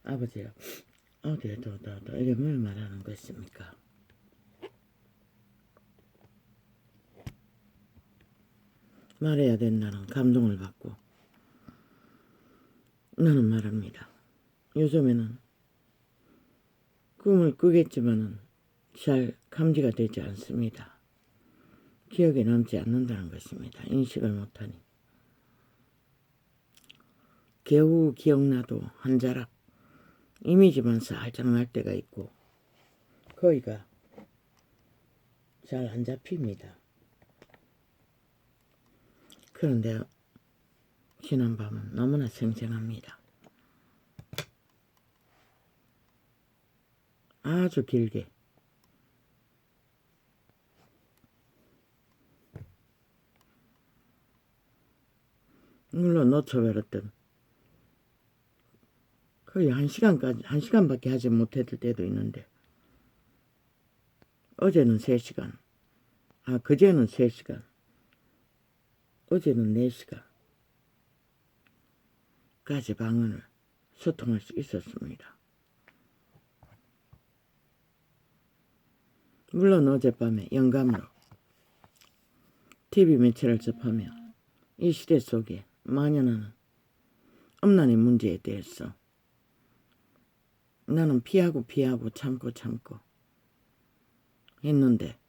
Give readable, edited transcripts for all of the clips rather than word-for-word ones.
아버지요. 이게 뭘 말하는 것입니까? 말해야 된다는 감동을 받고 나는 말합니다. 요즘에는 꿈을 꾸겠지만은 잘 감지가 되지 않습니다. 기억에 남지 않는다는 것입니다. 인식을 못하니. 겨우 기억나도 한 자락 이미지만 살짝 날 때가 있고 거기가 잘 안 잡힙니다. 그런데 지난밤은 너무나 생생합니다. 아주 길게 물론 놓쳐버렸던 거의 1시간밖에 하지 못했을 때도 있는데 어제는 3시간, 그제는 3시간, 어제는 4시간 까지 방언을 소통할 수 있었습니다. 물론 어젯밤에 영감으로 TV 매체를 접하며 이 시대 속에 만연하는 엄난의 문제에 대해서 나는 피하고 참고 했는데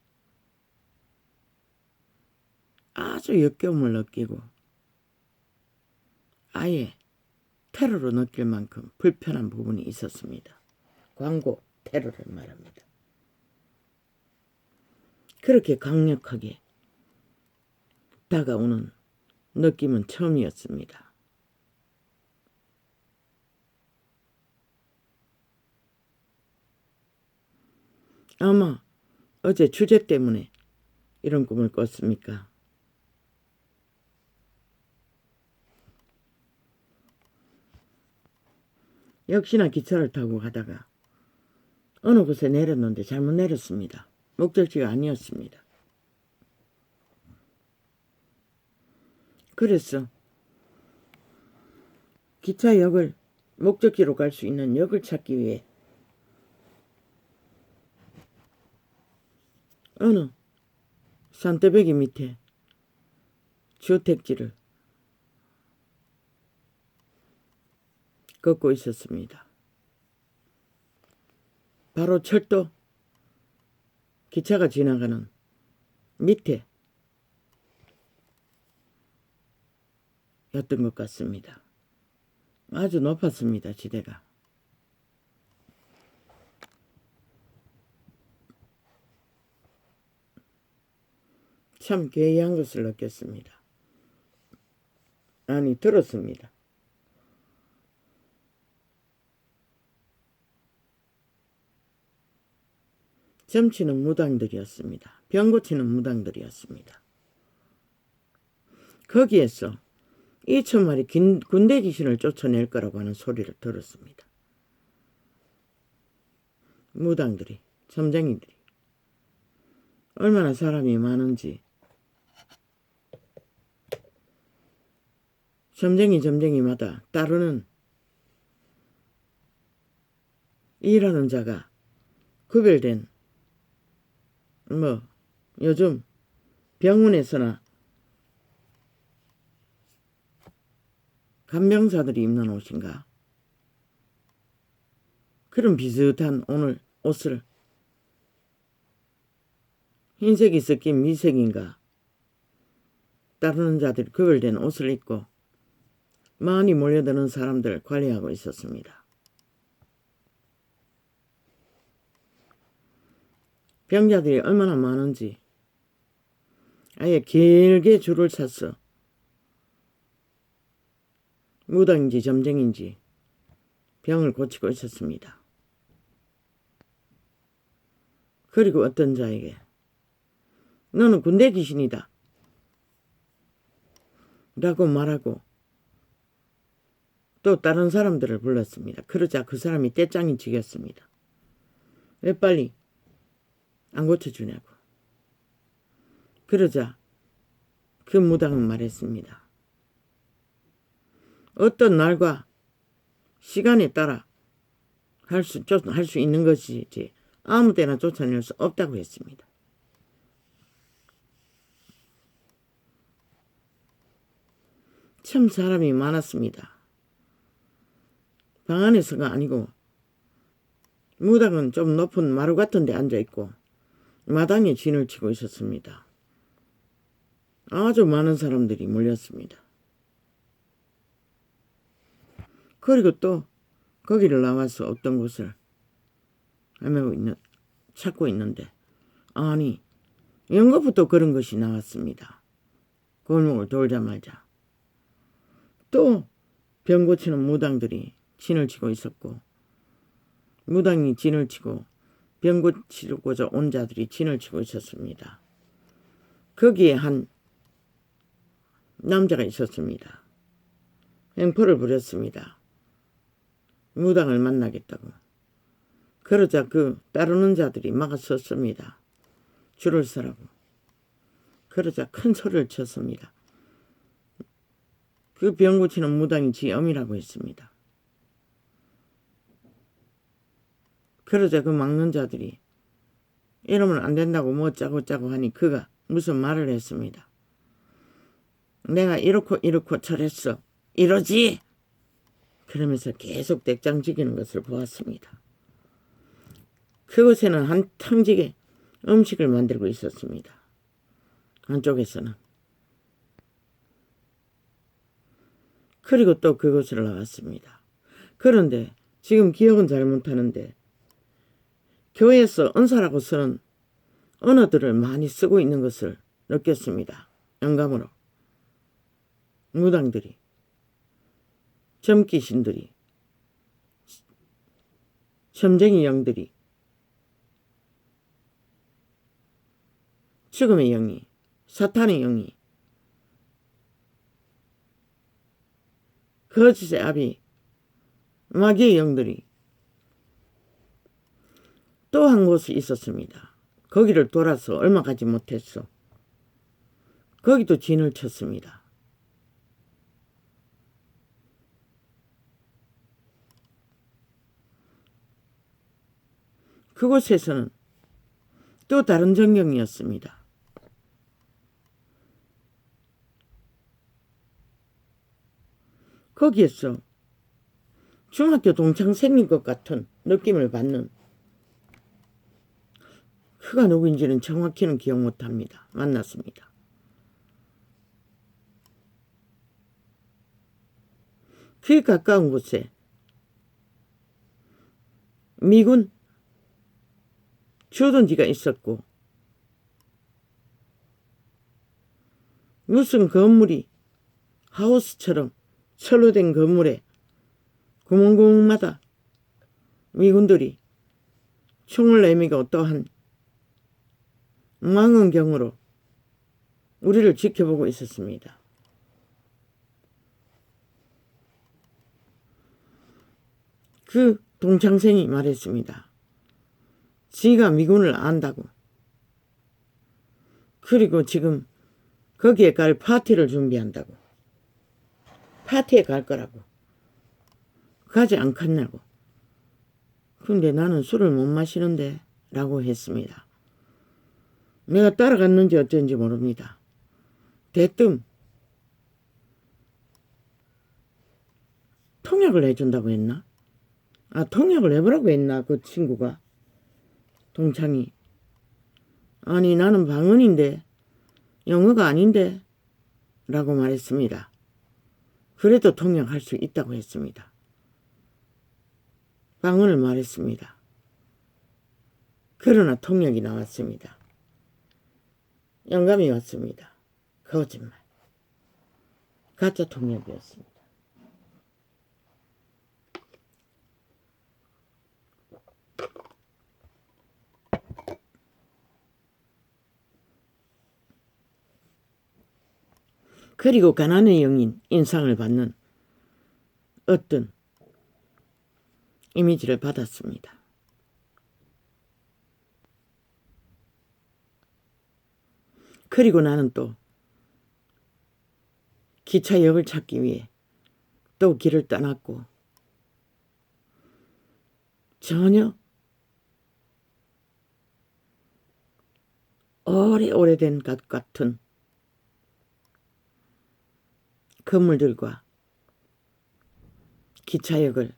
아주 역겨움을 느끼고 아예 테러로 느낄 만큼 불편한 부분이 있었습니다. 광고 테러를 말합니다. 그렇게 강력하게 다가오는 느낌은 처음이었습니다. 아마 어제 주제 때문에 이런 꿈을 꿨습니까? 역시나 기차를 타고 가다가 어느 곳에 내렸는데 잘못 내렸습니다. 목적지가 아니었습니다. 그래서 기차역을 목적지로 갈 수 있는 역을 찾기 위해 어느 산더배기 밑에 주택지를 걷고 있었습니다. 바로 철도 기차가 지나가는 밑에 였던 것 같습니다. 아주 높았습니다. 지대가. 참 괴이한 것을 느꼈습니다. 아니 들었습니다. 점치는 무당들이었습니다. 병 고치는 무당들이었습니다. 거기에서 2,000마리 군대 귀신을 쫓아낼 거라고 하는 소리를 들었습니다. 무당들이, 점쟁이들이 얼마나 사람이 많은지 점쟁이마다 따르는 일하는 자가 구별된 요즘 병원에서나 간병사들이 입는 옷인가 그런 비슷한 오늘 옷을 흰색이 섞인 미색인가 따르는 자들이 구별된 옷을 입고 많이 몰려드는 사람들 관리하고 있었습니다. 병자들이 얼마나 많은지 아예 길게 줄을 찼어 무당인지 점쟁인지 병을 고치고 있었습니다. 그리고 어떤 자에게 너는 군대 귀신이다 라고 말하고 또 다른 사람들을 불렀습니다. 그러자 그 사람이 떼짱이 지겼습니다. 왜 빨리 안 고쳐주냐고. 그러자 그 무당은 말했습니다. 어떤 날과 시간에 따라 할 수 있는 것이지 아무 때나 쫓아낼 수 없다고 했습니다. 참 사람이 많았습니다. 방 안에서가 아니고 무당은 좀 높은 마루 같은 데 앉아있고 마당에 진을 치고 있었습니다. 아주 많은 사람들이 몰렸습니다. 그리고 또 거기를 나와서 어떤 곳을 찾고 있는데 아니 연것부터 그런 것이 나왔습니다. 골목을 돌자마자 또 병 고치는 무당들이 진을 치고 있었고 무당이 진을 치고 병 고치고자 온 자들이 진을 치고 있었습니다. 거기에 한 남자가 있었습니다. 횡포를 부렸습니다. 무당을 만나겠다고. 그러자 그 따르는 자들이 막아섰습니다. 줄을 서라고. 그러자 큰 소리를 쳤습니다. 그 병 고치는 무당이 지 엄이라고 했습니다. 그러자 그 막는 자들이 이러면 안 된다고 뭐 짜고 하니 그가 무슨 말을 했습니다. 내가 이렇고 저랬어. 이러지? 그러면서 계속 떼짱지기는 것을 보았습니다. 그곳에는 한 탕직에 음식을 만들고 있었습니다. 한쪽에서는. 그리고 또 그곳을 나왔습니다. 그런데 지금 기억은 잘 못하는데 교회에서 은사라고 쓰는 언어들을 많이 쓰고 있는 것을 느꼈습니다. 영감으로. 무당들이, 점귀신들이, 점쟁이 영들이, 죽음의 영이, 사탄의 영이, 거짓의 아비, 마귀의 영들이 또 한 곳이 있었습니다. 거기를 돌아서 얼마 가지 못했어. 거기도 진을 쳤습니다. 그곳에서는 또 다른 전경이었습니다. 거기에서 중학교 동창생인 것 같은 느낌을 받는 그가 누구인지는 정확히는 기억 못합니다. 만났습니다. 그 가까운 곳에 미군 주둔지가 있었고 무슨 건물이 하우스처럼 철로 된 건물에 구멍구멍마다 미군들이 총을 내미고 또한 망원경으로 우리를 지켜보고 있었습니다. 그 동창생이 말했습니다. 지가 미군을 안다고. 그리고 지금 거기에 갈 파티를 준비한다고. 파티에 갈 거라고. 가지 않겠냐고. 근데 나는 술을 못 마시는데 라고 했습니다. 내가 따라갔는지 어쩐지 모릅니다. 대뜸 통역을 해준다고 했나? 통역을 해보라고 했나? 그 친구가. 동창이. 아니 나는 방언인데 영어가 아닌데 라고 말했습니다. 그래도 통역할 수 있다고 했습니다. 방언을 말했습니다. 그러나 통역이 나왔습니다. 영감이 왔습니다. 거짓말. 가짜 통역이었습니다. 그리고 가난의 영인 인상을 받는 어떤 이미지를 받았습니다. 그리고 나는 또 기차역을 찾기 위해 또 길을 떠났고 전혀 오래된 것 같은 건물들과 기차역을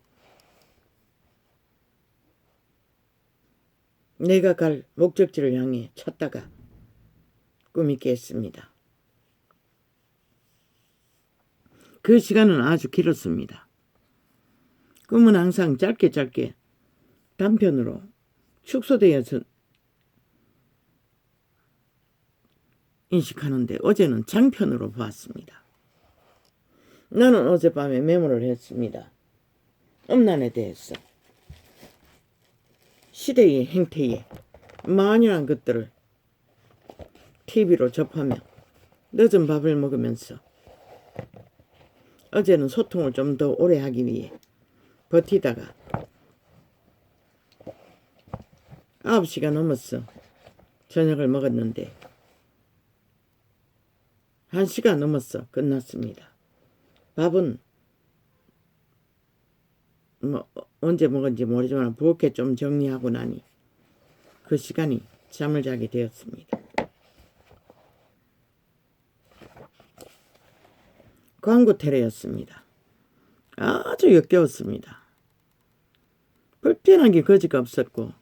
내가 갈 목적지를 향해 찾다가 꿈이 깼습니다. 그 시간은 아주 길었습니다. 꿈은 항상 짧게 단편으로 축소되어서 인식하는데 어제는 장편으로 보았습니다. 나는 어젯밤에 메모를 했습니다. 음란에 대해서. 시대의 행태에 만연한 것들을 TV로 접하며 늦은 밥을 먹으면서 어제는 소통을 좀 더 오래 하기 위해 버티다가 9시가 넘었어 저녁을 먹었는데 1시가 넘었어 끝났습니다. 밥은 언제 먹은지 모르지만 부엌에 좀 정리하고 나니 그 시간이 잠을 자게 되었습니다. 광고 테레였습니다. 아주 역겨웠습니다. 불편한 게 거지가 없었고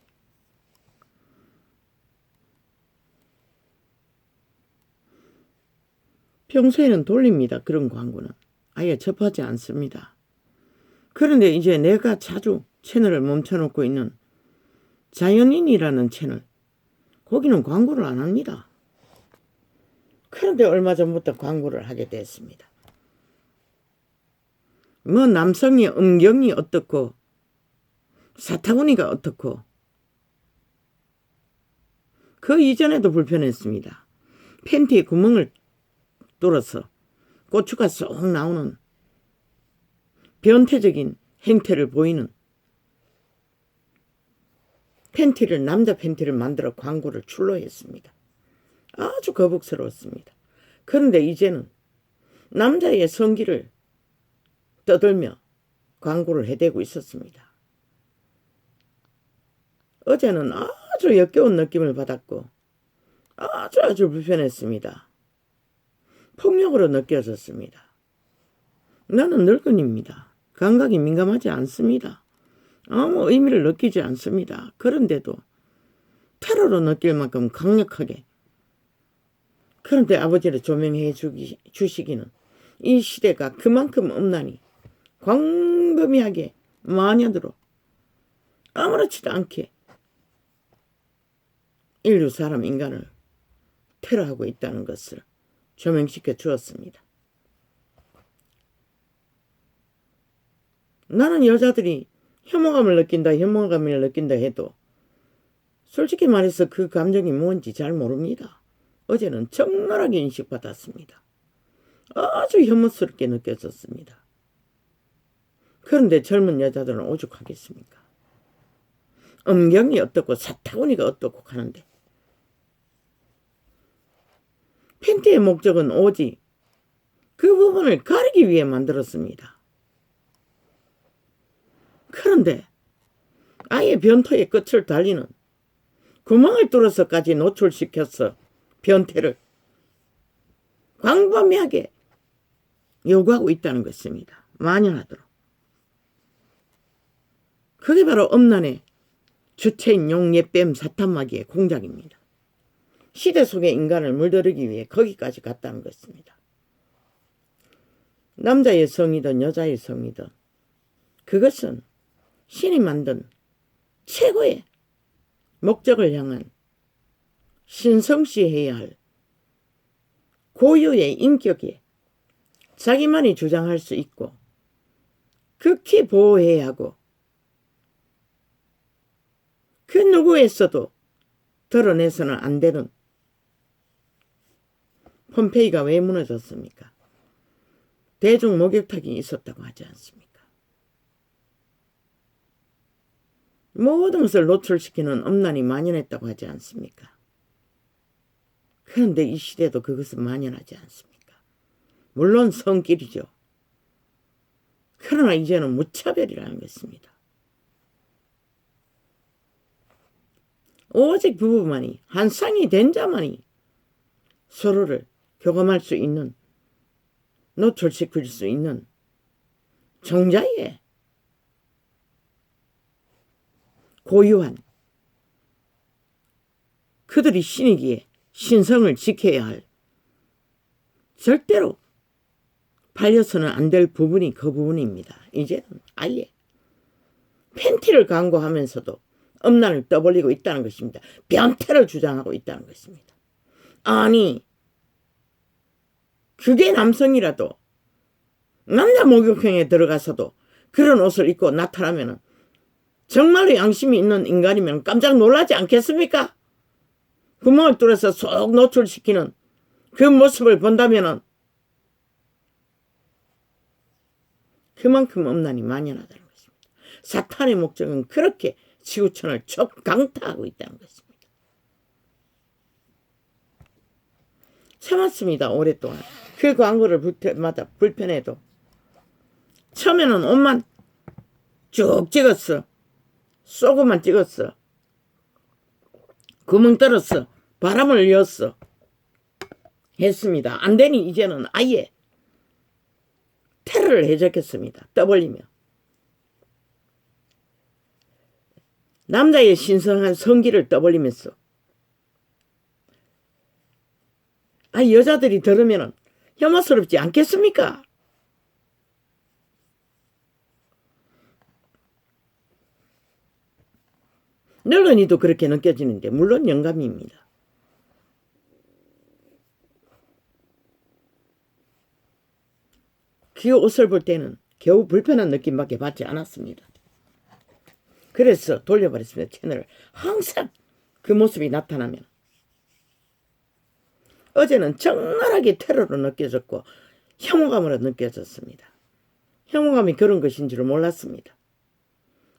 평소에는 돌립니다. 그런 광고는 아예 접하지 않습니다. 그런데 이제 내가 자주 채널을 멈춰놓고 있는 자연인이라는 채널 거기는 광고를 안 합니다. 그런데 얼마 전부터 광고를 하게 됐습니다. 뭐 남성의 음경이 어떻고 사타구니가 어떻고 그 이전에도 불편했습니다. 팬티에 구멍을 뚫어서 고추가 쏙 나오는 변태적인 행태를 보이는 남자 팬티를 만들어 광고를 출로했습니다. 아주 거북스러웠습니다. 그런데 이제는 남자의 성기를 떠들며 광고를 해대고 있었습니다. 어제는 아주 역겨운 느낌을 받았고 아주 불편했습니다. 폭력으로 느껴졌습니다. 나는 늙은입니다. 감각이 민감하지 않습니다. 아무 의미를 느끼지 않습니다. 그런데도 테러로 느낄 만큼 강력하게 그런데 아버지를 조명해 주시기는 이 시대가 그만큼 음란히 광범위하게 만연으로 아무렇지도 않게 인간을 테러하고 있다는 것을 조명시켜 주었습니다. 나는 여자들이 혐오감을 느낀다 해도 솔직히 말해서 그 감정이 뭔지 잘 모릅니다. 어제는 적나라하게 인식받았습니다. 아주 혐오스럽게 느껴졌습니다. 그런데 젊은 여자들은 오죽하겠습니까? 음경이 어떻고 사타구니가 어떻고 하는데 팬티의 목적은 오직 그 부분을 가리기 위해 만들었습니다. 그런데 아예 변토의 끝을 달리는 구멍을 뚫어서까지 노출시켰어. 변태를 광범위하게 요구하고 있다는 것입니다. 만연하도록. 그게 바로 음란의 주체인 용예뱀 사탄마귀의 공작입니다. 시대 속의 인간을 물들이기 위해 거기까지 갔다는 것입니다. 남자의 성이든 여자의 성이든 그것은 신이 만든 최고의 목적을 향한 신성시해야 할 고유의 인격에 자기만이 주장할 수 있고 극히 보호해야 하고 그 누구에서도 드러내서는 안 되는 폼페이가 왜 무너졌습니까? 대중 목욕탕이 있었다고 하지 않습니까? 모든 것을 노출시키는 음란이 만연했다고 하지 않습니까? 그런데 이 시대도 그것은 만연하지 않습니까? 물론 성길이죠. 그러나 이제는 무차별이라는 것입니다. 오직 부부만이, 한 쌍이 된 자만이 서로를 교감할 수 있는, 노출시킬 수 있는 정자의 고유한, 그들이 신이기에 신성을 지켜야 할, 절대로 팔려서는 안 될 부분이 그 부분입니다. 이제는 아예 팬티를 광고하면서도 음란을 떠벌리고 있다는 것입니다. 변태를 주장하고 있다는 것입니다. 아니, 그게 남성이라도 남자 목욕탕에 들어가서도 그런 옷을 입고 나타나면 정말로 양심이 있는 인간이면 깜짝 놀라지 않겠습니까? 구멍을 뚫어서 쏙 노출시키는 그 모습을 본다면 그만큼 음란이 만연하다는 것입니다. 사탄의 목적은 그렇게 지구촌을 촉강타하고 있다는 것입니다. 참았습니다. 오랫동안. 그 광고를 볼 때마다 불편해도. 처음에는 옷만 쭉 찍었어. 쏘고만 찍었어. 구멍 뚫었어. 바람을 이었어. 했습니다. 안 되니 이제는 아예 테러를 해적했습니다. 떠벌리며. 남자의 신성한 성기를 떠벌리면서 여자들이 들으면 혐오스럽지 않겠습니까? 늙은이도 그렇게 느껴지는데 물론 영감입니다. 그 옷을 볼 때는 겨우 불편한 느낌밖에 받지 않았습니다. 그래서 돌려버렸습니다. 채널을. 항상 그 모습이 나타나면. 어제는 적나라하게 테러로 느껴졌고 혐오감으로 느껴졌습니다. 혐오감이 그런 것인 줄 몰랐습니다.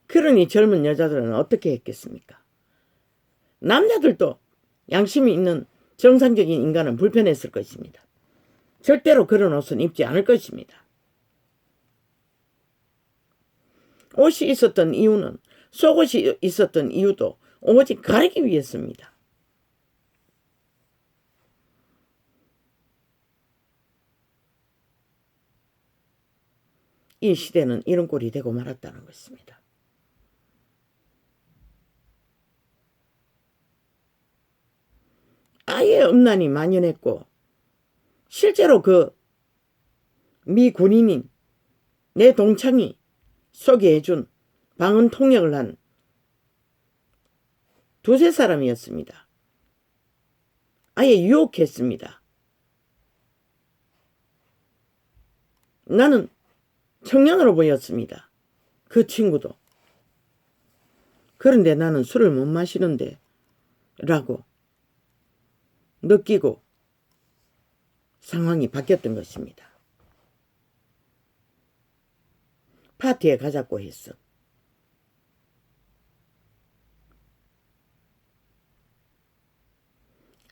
그러니 젊은 여자들은 어떻게 했겠습니까? 남자들도 양심이 있는 정상적인 인간은 불편했을 것입니다. 절대로 그런 옷은 입지 않을 것입니다. 옷이 있었던 이유는, 속옷이 있었던 이유도 오직 가리기 위해서입니다. 이 시대는 이런 꼴이 되고 말았다는 것입니다. 아예 음란이 만연했고 실제로 그 미 군인인 내 동창이 소개해준 방언 통역을 한 두세 사람이었습니다. 아예 유혹했습니다. 나는 청년으로 보였습니다. 그 친구도. 그런데 나는 술을 못 마시는데 라고 느끼고 상황이 바뀌었던 것입니다. 파티에 가자고 했어.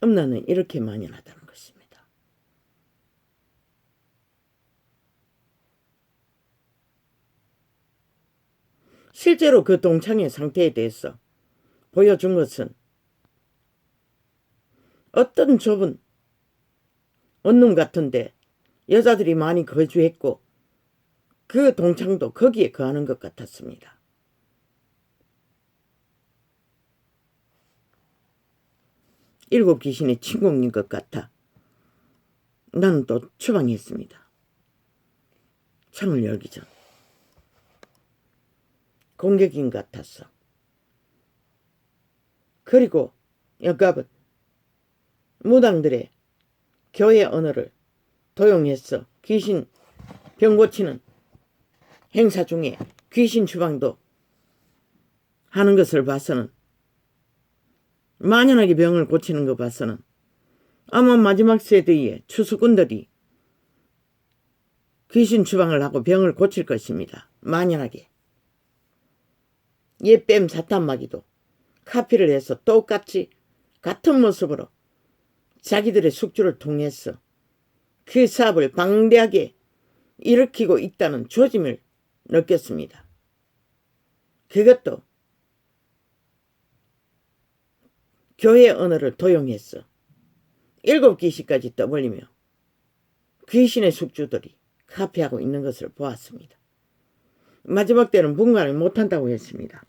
음란은 이렇게 만연하다는 것입니다. 실제로 그 동창의 상태에 대해서 보여준 것은 어떤 좁은 원룸 같은데 여자들이 많이 거주했고 그 동창도 거기에 거하는 것 같았습니다. 일곱 귀신의 침공인 것 같아 나는 또 추방했습니다. 창을 열기 전. 공격인 같았어. 그리고 역갑은 무당들의 교회 언어를 도용해서 귀신 병 고치는 행사 중에 귀신 추방도 하는 것을 봐서는, 만연하게 병을 고치는 거 봐서는 아마 마지막 세대의 추수꾼들이 귀신 추방을 하고 병을 고칠 것입니다. 만연하게. 옛뱀 사탄마귀도 카피를 해서 똑같이 같은 모습으로 자기들의 숙주를 통해서 그 사업을 방대하게 일으키고 있다는 조짐을 느꼈습니다. 그것도 교회 언어를 도용해서 7귀신까지 떠벌리며 귀신의 숙주들이 카피하고 있는 것을 보았습니다. 마지막 때는 분간을 못한다고 했습니다.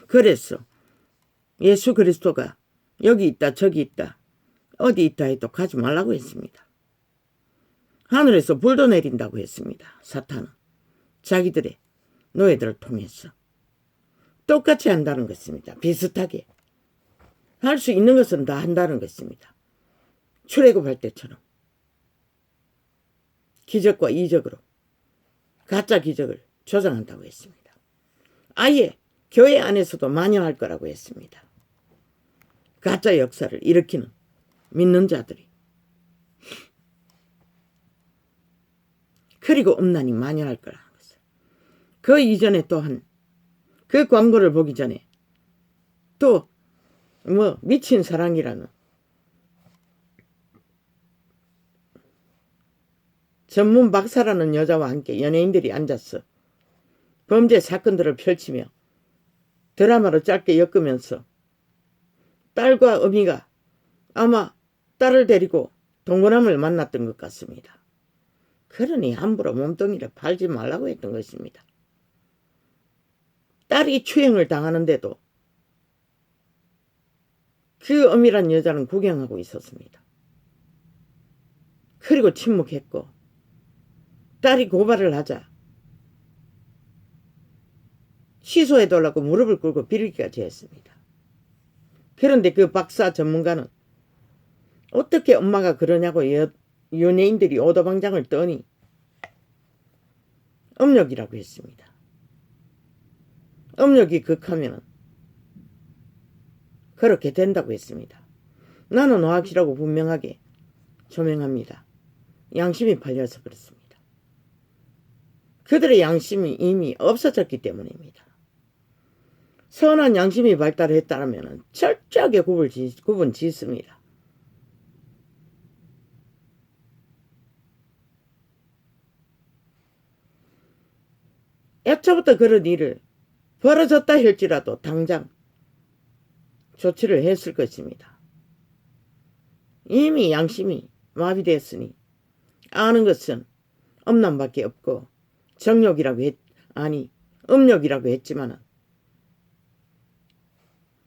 그래서 예수 그리스도가 여기 있다 저기 있다 어디 있다 해도 가지 말라고 했습니다. 하늘에서 불도 내린다고 했습니다. 사탄은 자기들의 노예들을 통해서 똑같이 한다는 것입니다. 비슷하게 할 수 있는 것은 다 한다는 것입니다. 출애굽할 때처럼 기적과 이적으로 가짜 기적을 조장한다고 했습니다. 아예 교회 안에서도 만연할 거라고 했습니다. 가짜 역사를 일으키는 믿는 자들이. 그리고 음란이 만연할 거라는 것을. 그 이전에 또한 그 광고를 보기 전에 또 미친 사랑이라는 전문 박사라는 여자와 함께 연예인들이 앉아서 범죄 사건들을 펼치며 드라마로 짧게 엮으면서 딸과 어미가 아마 딸을 데리고 동거남을 만났던 것 같습니다. 그러니 함부로 몸뚱이를 팔지 말라고 했던 것입니다. 딸이 추행을 당하는데도 그 어미란 여자는 구경하고 있었습니다. 그리고 침묵했고 딸이 고발을 하자 취소해달라고 무릎을 꿇고 빌기까지 했습니다. 그런데 그 박사 전문가는 어떻게 엄마가 그러냐고 연예인들이 오도방장을 떠니 음력이라고 했습니다. 음력이 극하면 그렇게 된다고 했습니다. 나는 확실하고 분명하게 조명합니다. 양심이 팔려서 그렇습니다. 그들의 양심이 이미 없어졌기 때문입니다. 선한 양심이 발달했다면 철저하게 구분 짓습니다. 애초부터 그런 일을 벌어졌다 할지라도 당장 조치를 했을 것입니다. 이미 양심이 마비됐으니 아는 것은 음란밖에 없고 음욕이라고 했지만은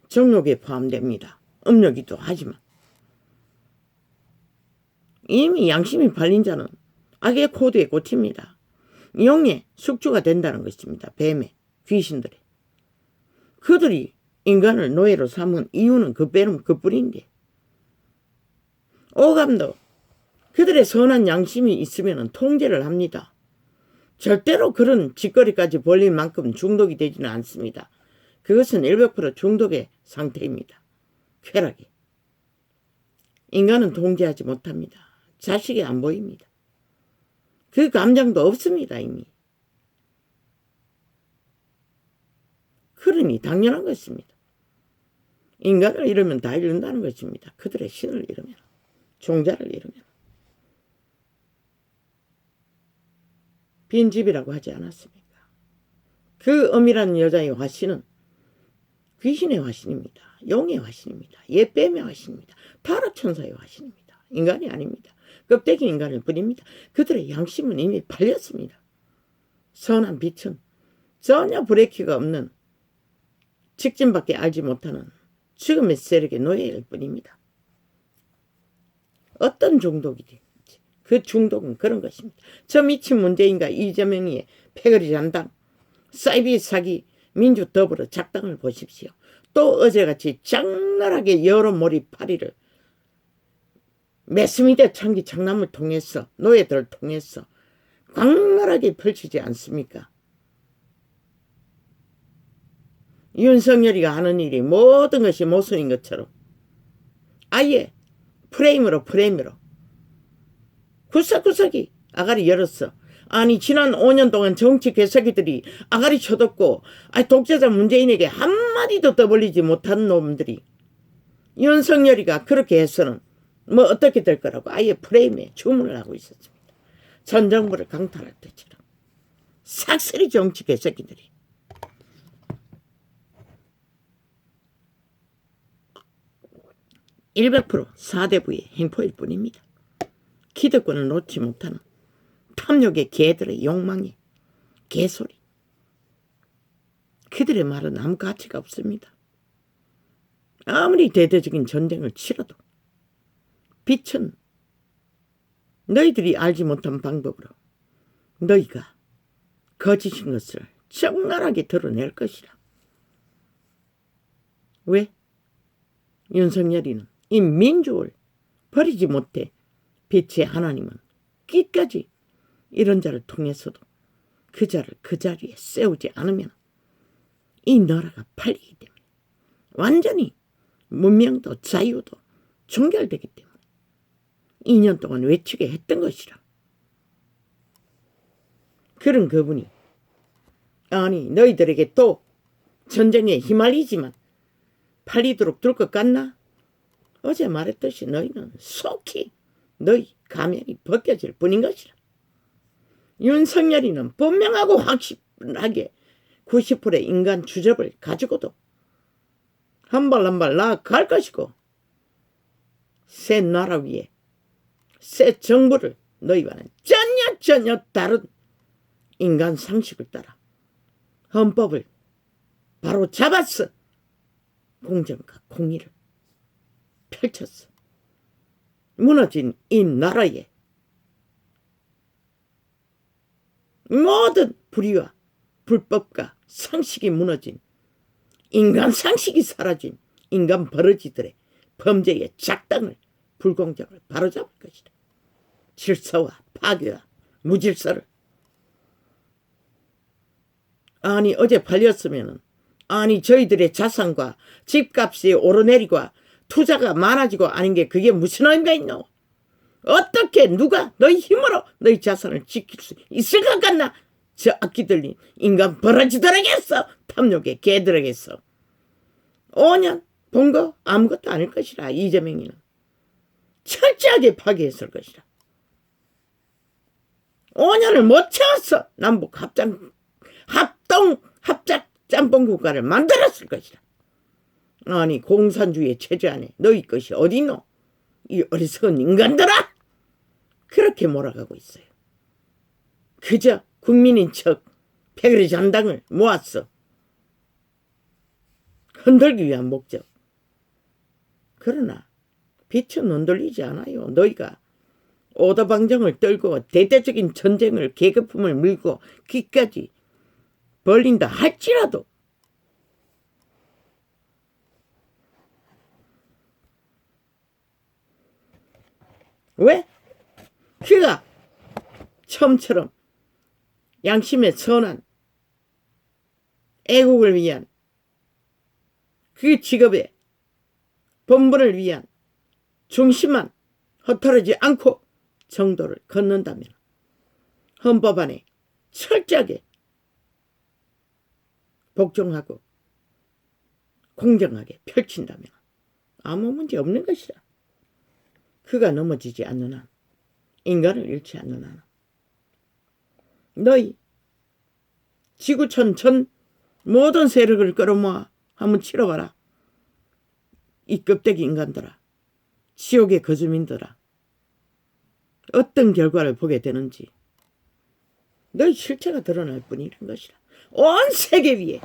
정욕에 포함됩니다. 음욕이도 하지만 이미 양심이 팔린 자는 악의 코드에 꽂힙니다. 영의 숙주가 된다는 것입니다. 뱀의 귀신들이. 그들이 인간을 노예로 삼은 이유는 그뿐인데 오감도 그들의 선한 양심이 있으면 통제를 합니다. 절대로 그런 짓거리까지 벌릴 만큼 중독이 되지는 않습니다. 그것은 100% 중독의 상태입니다. 쾌락이. 인간은 통제하지 못합니다. 자식이 안 보입니다. 그 감정도 없습니다. 이미. 그러니 당연한 것입니다. 인간을 잃으면 다 잃는다는 것입니다. 그들의 신을 잃으면, 종자를 잃으면. 빈집이라고 하지 않았습니까? 그 엄이라는 여자의 화신은 귀신의 화신입니다. 용의 화신입니다. 옛뱀의 화신입니다. 타락천사의 화신입니다. 인간이 아닙니다. 껍데기 인간일 뿐입니다. 그들의 양심은 이미 팔렸습니다. 선한 빛은 전혀 브레이크가 없는 직진밖에 알지 못하는 죽음의 세력의 노예일 뿐입니다. 어떤 중독이든지 그 중독은 그런 것입니다. 저 미친 문재인과 이재명의 패거리 잔당, 사이비 사기, 민주 더불어 작당을 보십시오. 또 어제같이 장난하게 여론몰이 파리를 매스미디어 창기 장남을 통해서 노예들을 통해서 광활하게 펼치지 않습니까? 윤석열이가 하는 일이 모든 것이 모순인 것처럼 아예 프레임으로 구석구석이 아가리 열었어. 아니 지난 5년 동안 정치 개새끼들이 아가리 쳐듣고 독재자 문재인에게 한마디도 떠벌리지 못한 놈들이 윤석열이가 그렇게 해서는 뭐 어떻게 될 거라고 아예 프레임에 주문을 하고 있었습니다. 전 정부를 강탈할 때처럼 싹쓸이 정치 개새끼들이. (100% 4대부의 행포일 뿐입니다. 기득권을 놓지 못하는 탐욕의 개들의 욕망의 개소리. 그들의 말은 아무 가치가 없습니다. 아무리 대대적인 전쟁을 치러도 빛은 너희들이 알지 못한 방법으로 너희가 거짓인 것을 적나라하게 드러낼 것이라. 왜? 윤석열이는 이 민족을 버리지 못해 빛의 하나님은 끝까지 이런 자를 통해서도 그 자를 그 자리에 세우지 않으면 이 나라가 팔리기 때문에 완전히 문명도 자유도 종결되기 때문에 2년 동안 외치게 했던 것이라. 그런 그분이 아니 너희들에게 또 전쟁에 휘말리지만 팔리도록 둘 것 같나? 어제 말했듯이 너희는 속히 너희 가면이 벗겨질 뿐인 것이라. 윤석열이는 분명하고 확실하게 90%의 인간 주접을 가지고도 한 발 한 발 나아갈 것이고 새 나라 위에 새 정부를 너희와는 전혀 다른 인간 상식을 따라 헌법을 바로 잡았어. 공정과 공의를 펼쳤어. 무너진 이 나라에 모든 불의와 불법과 상식이 무너진 인간 상식이 사라진 인간 버러지들의 범죄의 작당을 불공정을 바로잡을 것이다. 질서와 파괴와 무질서를. 아니 어제 팔렸으면은 아니 저희들의 자산과 집값이 오르내리고 투자가 많아지고 아닌 게 그게 무슨 의미가 있노? 어떻게 누가 너희 힘으로 너희 자산을 지킬 수 있을 것 같나? 저 악기 들린 인간 버러지들에게서 탐욕의 개들에게서 5년 본 거 아무것도 아닐 것이라. 이재명이는 철저하게 파괴했을 것이라. 5년을 못 채웠어. 남북 합작 짬뽕 국가를 만들었을 것이라. 아니 공산주의의 체제 안에 너희 것이 어디 있노? 이 어리석은 인간들아! 그렇게 몰아가고 있어요. 그저 국민인 척 패거리 잔당을 모았어. 흔들기 위한 목적. 그러나 빛은 흔들리지 않아요. 너희가 오다방정을 떨고 대대적인 전쟁을 계급품을 밀고 귀까지 벌린다 할지라도 왜? 그가 처음처럼 양심의 선한 애국을 위한 그 직업의 본분을 위한 중심만 허탈하지 않고 정도를 걷는다면 헌법 안에 철저하게 복종하고 공정하게 펼친다면 아무 문제 없는 것이라. 그가 넘어지지 않는 한, 인간을 잃지 않는 한, 너희 지구촌 전 모든 세력을 끌어모아 한번 치러봐라. 이 껍데기 인간들아, 지옥의 거주민들아, 어떤 결과를 보게 되는지 너희 실체가 드러날 뿐이란 것이라. 온 세계 위에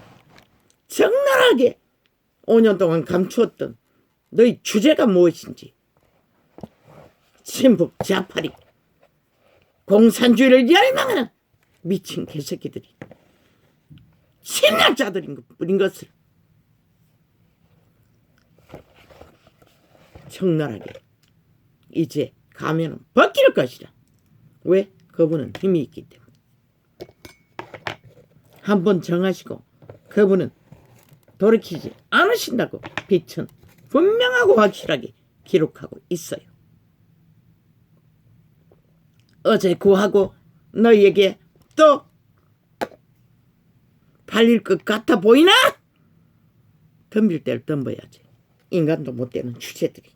적나라하게 5년 동안 감추었던 너희 주제가 무엇인지, 친북 자파리 공산주의를 열망하는 미친 개새끼들이 침략자들인 뿐인 것을 적나라하게 이제 가면은 벗길 것이라. 왜? 그분은 힘이 있기 때문에. 한번 정하시고 그분은 돌이키지 않으신다고 빛은 분명하고 확실하게 기록하고 있어요. 어제 구하고 너희에게 또 팔릴 것 같아 보이나? 덤빌 때를 덤벼야지. 인간도 못 되는 주체들이.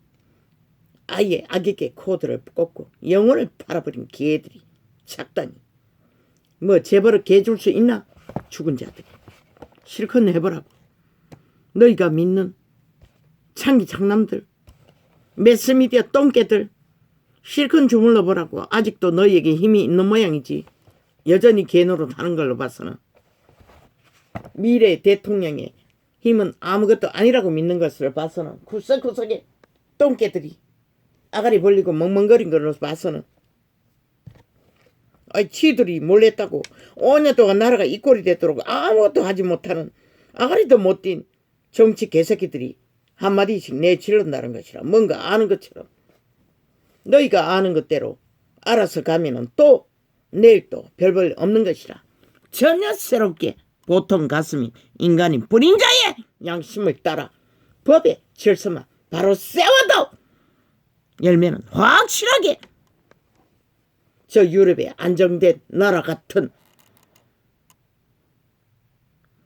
아예 악에게 코드를 꽂고 영혼을 팔아버린 개들이 작다니. 뭐 재벌을 개줄 수 있나? 죽은 자들이. 실컷 해보라고. 너희가 믿는 창기 장남들, 매스미디어 똥개들 실컷 주물러 보라고. 아직도 너희에게 힘이 있는 모양이지. 여전히 개노릇 하는 걸로 봐서는 미래 대통령의 힘은 아무것도 아니라고 믿는 것을 봐서는 구석구석에 똥개들이 아가리 벌리고 멍멍거린 걸로 봐서는 지들이 몰랬다고 5년 동안 나라가 이 꼴이 됐도록 아무것도 하지 못하는 아가리도 못 뛴 정치 개새끼들이 한마디씩 내질른다는 것이라. 뭔가 아는 것처럼. 너희가 아는 것대로 알아서 가면은 또 내일 또 별볼 없는 것이라. 전혀 새롭게 보통 가슴인 인간인 뿐인 자의 양심을 따라 법의 질서만 바로 세워도 열매는 확실하게 저 유럽의 안정된 나라 같은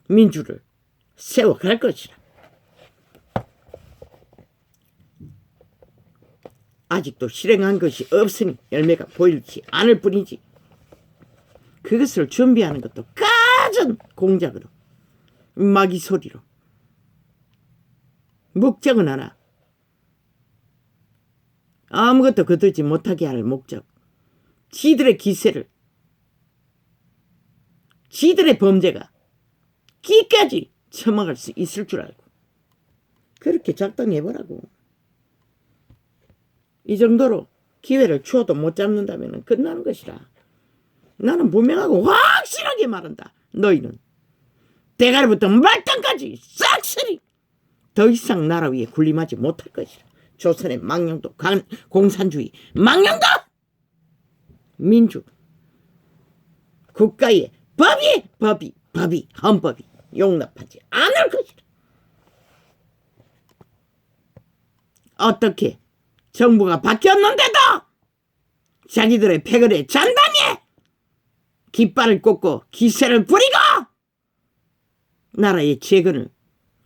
민주를 세워갈 것이라. 아직도 실행한 것이 없으니 열매가 보이지 않을 뿐이지. 그것을 준비하는 것도 가진 공작으로 마귀 소리로 목적은 하나. 아무것도 거두지 못하게 할 목적. 지들의 기세를, 지들의 범죄가 기까지 처먹을 수 있을 줄 알고 그렇게 작동해보라고. 이 정도로 기회를 주어도 못 잡는다면 끝나는 것이라. 나는 분명하고 확실하게 말한다. 너희는 대가리부터 말단까지 싹쓸이 더 이상 나라 위에 군림하지 못할 것이라. 조선의 망령도 공산주의 망령도 민주 국가의 법이 헌법이 용납하지 않을 것이라. 어떻게 정부가 바뀌었는데도 자기들의 패거리에 잔담에 깃발을 꽂고 기세를 부리고 나라의 재건을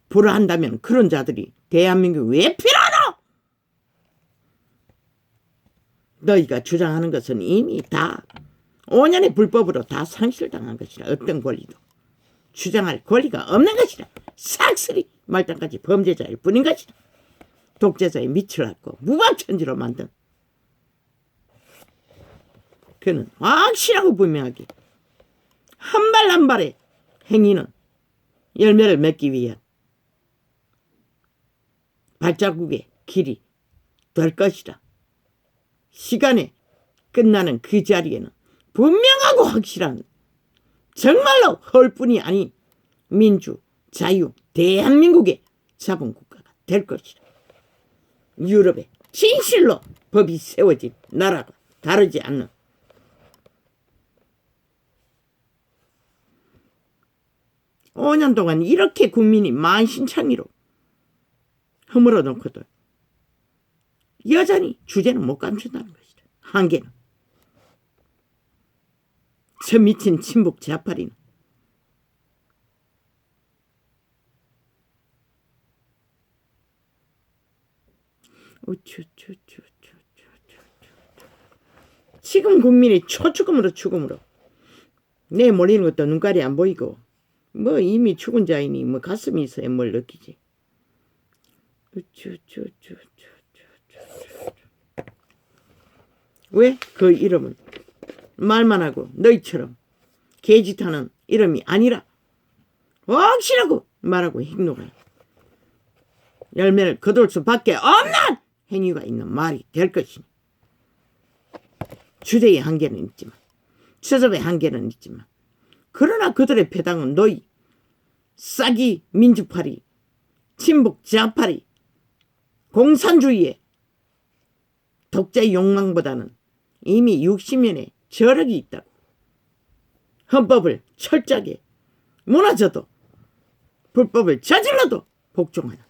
불허한다면 그런 자들이 대한민국 왜 필요하노? 너희가 주장하는 것은 이미 다 5년의 불법으로 다 상실당한 것이라. 어떤 권리도 주장할 권리가 없는 것이라. 싹쓸이 말단까지 범죄자일 뿐인 것이라. 독재자의 밑을 밟고 무방천지로 만든 그는 확실하고 분명하게 한 발 한 발의 행위는 열매를 맺기 위한 발자국의 길이 될 것이라. 시간에 끝나는 그 자리에는 분명하고 확실한 정말로 헐뿐이 아닌 민주, 자유, 대한민국의 자본국가가 될 것이라. 유럽의 진실로 법이 세워진 나라가 다르지 않는 5년 동안 이렇게 국민이 만신창이로 허물어 놓고도 여전히 주제는 못 감춘다는 것이다. 한계는. 저 미친 친북 좌파리는 지금 국민이 초죽음으로 죽음으로 내 몰리는 것도 눈깔이 안 보이고 뭐 이미 죽은 자이니 뭐 가슴이 있어야 뭘 느끼지. 왜? 그 이름은 말만 하고 너희처럼 개짓하는 이름이 아니라 확실하고 말하고 행동하는 열매를 거둘 수밖에 없는 행위가 있는 말이 될 것이니 주제의 한계는 있지만 서접의 한계는 있지만 그러나 그들의 패당은 너희 싸기 민주파리 친북 좌파리 공산주의의 독재 욕망보다는 이미 60년의 저력이 있다고. 헌법을 철저하게 무너져도 불법을 저질러도 복종하는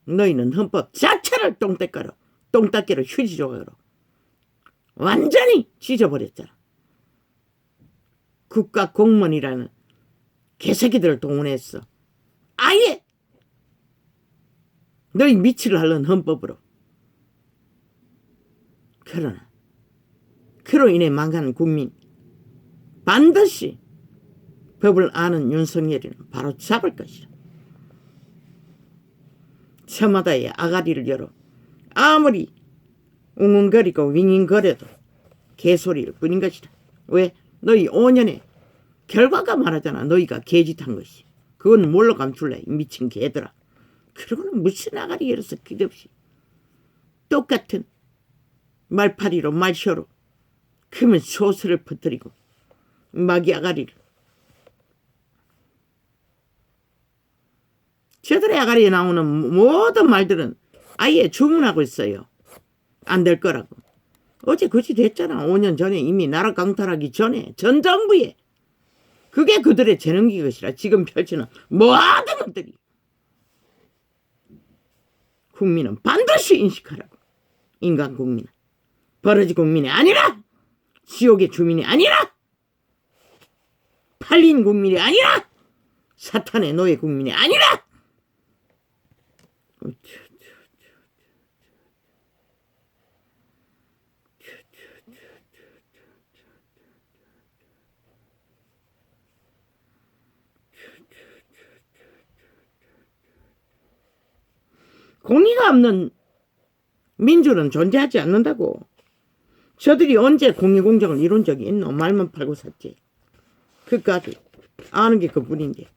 너희는 헌법 자체를 똥닦기로 휴지 조각으로 완전히 찢어버렸잖아. 국가 공무원이라는 개새끼들을 동원했어. 아예 너희 미치를 하려는 헌법으로. 그러나 그로 인해 망하는 국민 반드시 법을 아는 윤석열이는 바로 잡을 것이다. 저마다의 아가리를 열어 아무리 웅웅거리고 윙윙거려도 개소리일 뿐인 것이다. 왜? 너희 5년의 결과가 말하잖아. 너희가 개짓한 것이. 그건 뭘로 감출래? 미친 개들아. 그러고는 무슨 아가리 열어서 끝없이 똑같은 말파리로 말쇼로 그러면 소설을 퍼뜨리고 마귀 아가리를. 저들의 아가리에 나오는 모든 말들은 아예 주문하고 있어요. 안 될 거라고. 어제 그지 됐잖아. 5년 전에 이미 나라 강탈하기 전에 전 정부에. 그게 그들의 재능기 것이라 지금 펼치는 모든 것들이. 국민은 반드시 인식하라고. 인간 국민은. 버러지 국민이 아니라 지옥의 주민이 아니라 팔린 국민이 아니라 사탄의 노예 국민이 아니라 공의가 없는 민주는 존재하지 않는다고. 저들이 언제 공의공정을 이룬 적이 있노? 말만 팔고 샀지. 그까지 아는 게 그뿐인데.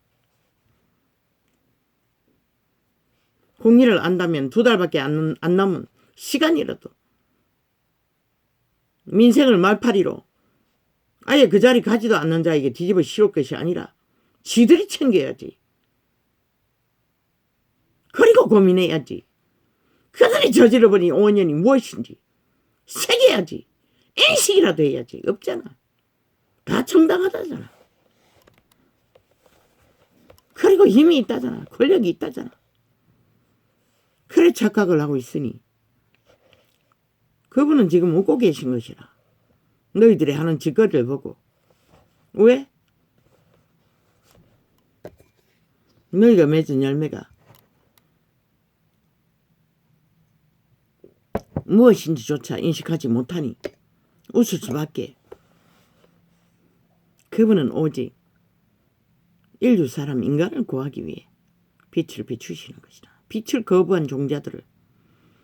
공의를 안다면 2달밖에 안 남은 시간이라도 민생을 말파리로 아예 그 자리 가지도 않는 자에게 뒤집어 씌울 것이 아니라 지들이 챙겨야지. 그리고 고민해야지. 그들이 저질러버린 5년이 무엇인지 새겨야지. 인식이라도 해야지. 없잖아. 다 정당하다잖아. 그리고 힘이 있다잖아. 권력이 있다잖아. 그래 착각을 하고 있으니 그분은 지금 웃고 계신 것이라. 너희들이 하는 짓거리를 보고. 왜? 너희가 맺은 열매가 무엇인지조차 인식하지 못하니 웃을 수밖에. 그분은 오직 인류 사람 인간을 구하기 위해 빛을 비추시는 것이다. 빛을 거부한 종자들을,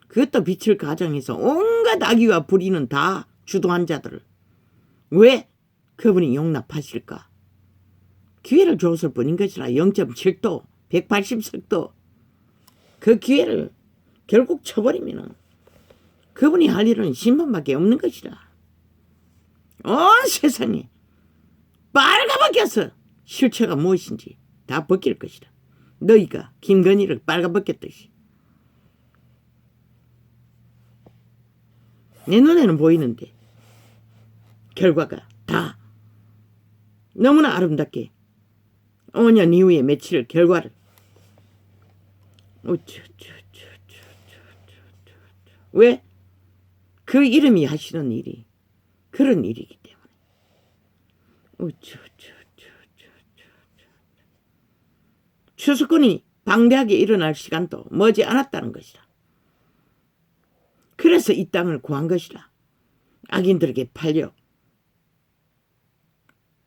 그것도 빛을 가장해서 온갖 악의와 불의는 다 주도한 자들을 왜 그분이 용납하실까? 기회를 줬을 뿐인 것이라. 0.7도 180석도 그 기회를 결국 쳐버리면 그분이 할 일은 심판밖에 없는 것이라. 온 세상에 빨가벗겨서 실체가 무엇인지 다 벗길 것이다. 너희가 김건희를 빨가벗겼듯이. 내 눈에는 보이는데 결과가 다 너무나 아름답게 5년 이후에 며칠 결과를 왜? 그 이름이 하시는 일이 그런 일이기 때문에. 추수꾼이 방대하게 일어날 시간도 머지 않았다는 것이다. 그래서 이 땅을 구한 것이다. 악인들에게 팔려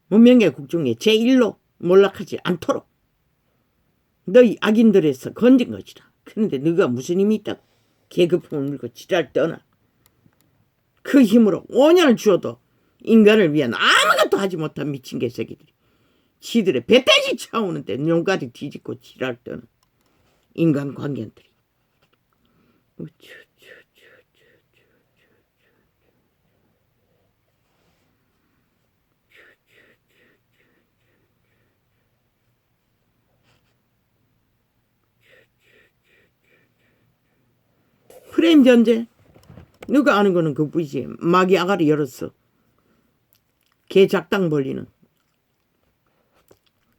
문명의 국중에 제1로 몰락하지 않도록 너희 악인들에서 건진 것이다. 그런데 너가 무슨 힘이 있다고 계급품을 물고 지랄 떠나. 그 힘으로 5년을 주어도 인간을 위한 아무것도 하지 못한 미친 개새끼들이 지들의 배돼지 차오는데 용까지 뒤집고 지랄 떠는 인간관계들이. 프레임 전제. 누가 아는 거는 그뿐이지. 마귀 아가리 열었어. 개 작당 벌리는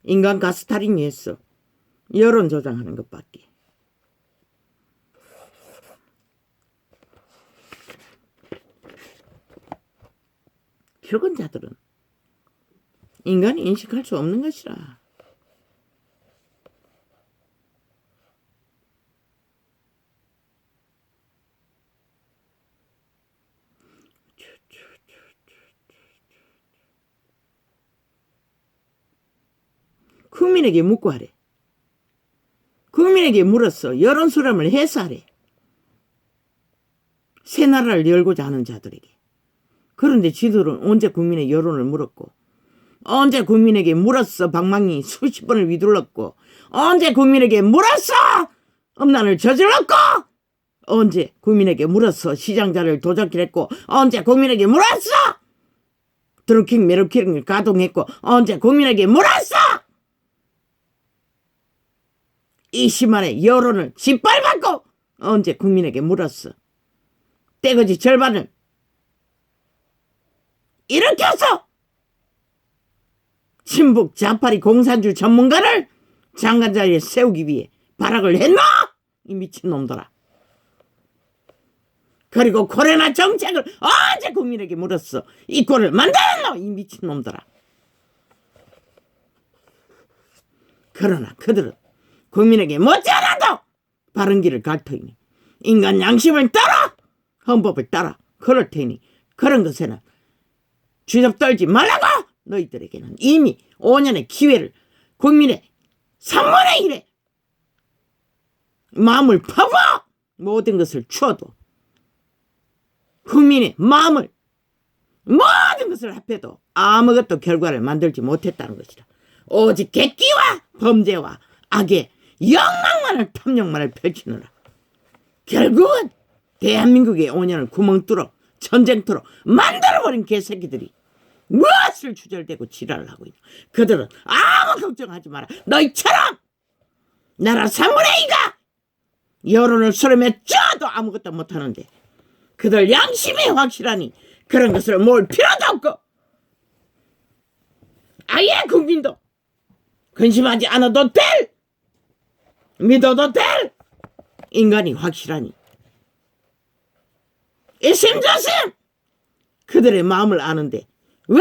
인간 가스타링이 했어. 여론 조장하는 것밖에. 혈건자들은 인간이 인식할 수 없는 것이라. 국민에게 묻고 하래. 국민에게 물었어. 여론 수렴을 해서 하래. 새 나라를 열고자 하는 자들에게. 그런데 지들은 언제 국민의 여론을 물었고, 언제 국민에게 물었어. 방망이 수십 번을 휘둘렀고, 언제 국민에게 물었어. 음란을 저질렀고, 언제 국민에게 물었어. 시장자를 도적질 했고, 언제 국민에게 물었어. 드루킹 메르킹을 가동했고, 언제 국민에게 물었어. 20만의 여론을 짓밟았고, 언제 국민에게 물었어. 떼거지 절반을 일으켜서 친북 좌파리 공산주의 전문가를 장관 자리에 세우기 위해 발악을 했나? 이 미친놈들아. 그리고 코로나 정책을 언제 국민에게 물었어. 이 꼴을 만들었노? 이 미친놈들아. 그러나 그들은 국민에게 못지않아도 바른 길을 갈 터이니 인간 양심을 따라 헌법을 따라 그럴 테니 그런 것에는 주접 떨지 말라고. 너희들에게는 이미 5년의 기회를 국민의 3분의 1에 마음을 퍼부 모든 것을 주어도 국민의 마음을 모든 것을 합해도 아무것도 결과를 만들지 못했다는 것이다. 오직 객기와 범죄와 악의 영광만을 탐욕만을 펼치느라 결국은 대한민국의 5년을 구멍 뚫어 전쟁터로 만들어버린 개새끼들이 무엇을 주절대고 지랄을 하고 있냐. 그들은 아무 걱정하지 마라. 너희처럼 나라 3분의 2가 여론을 수렴해 쪄도 아무것도 못하는데 그들 양심이 확실하니 그런 것을 모을 필요도 없고 아예 국민도 근심하지 않아도 될, 믿어도 될 인간이 확실하니 이심저심 그들의 마음을 아는데 왜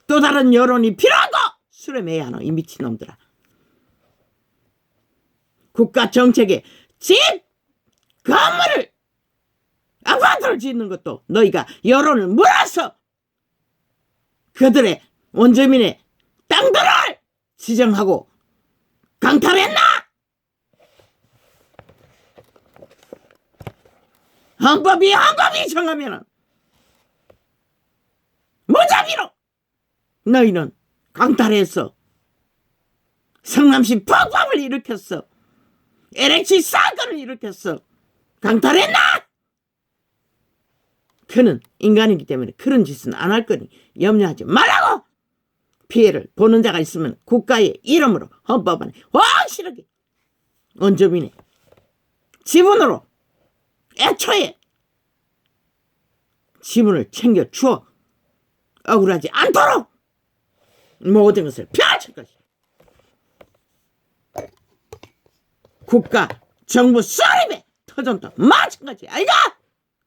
또 다른 여론이 필요하고 수렴해야 하노. 이 미친놈들아. 국가 정책에 집, 건물을, 아파트를 짓는 것도 너희가 여론을 몰아서 그들의 원주민의 땅들을 지정하고 강탈했나? 헌법이 정하면은 무작위로 너희는 강탈해서 성남시 폭파를 일으켰어. LH 사건을 일으켰어. 강탈했나? 그는 인간이기 때문에 그런 짓은 안 할 거니 염려하지 말라고. 피해를 보는 자가 있으면 국가의 이름으로 헌법 안에 확실하게 원주민의 지분으로 애초에 지분을 챙겨 주어 억울하지 않도록 모든 것을 펼칠 것이다. 국가, 정부 수립의 터전도 마찬가지 아이가.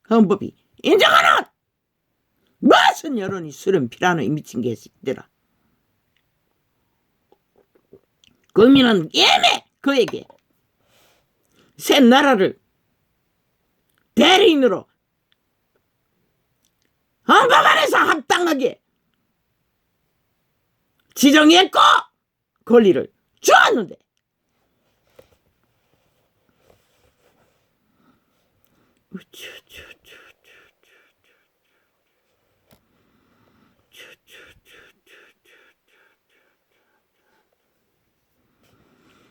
헌법이 인정하는 무슨 여론이 수렴 필요하노. 이 미친 개새끼들아. 국민은 예매 그에게 새 나라를 대리인으로 헌법 안에서 합당하게 지정했고 권리를 주었는데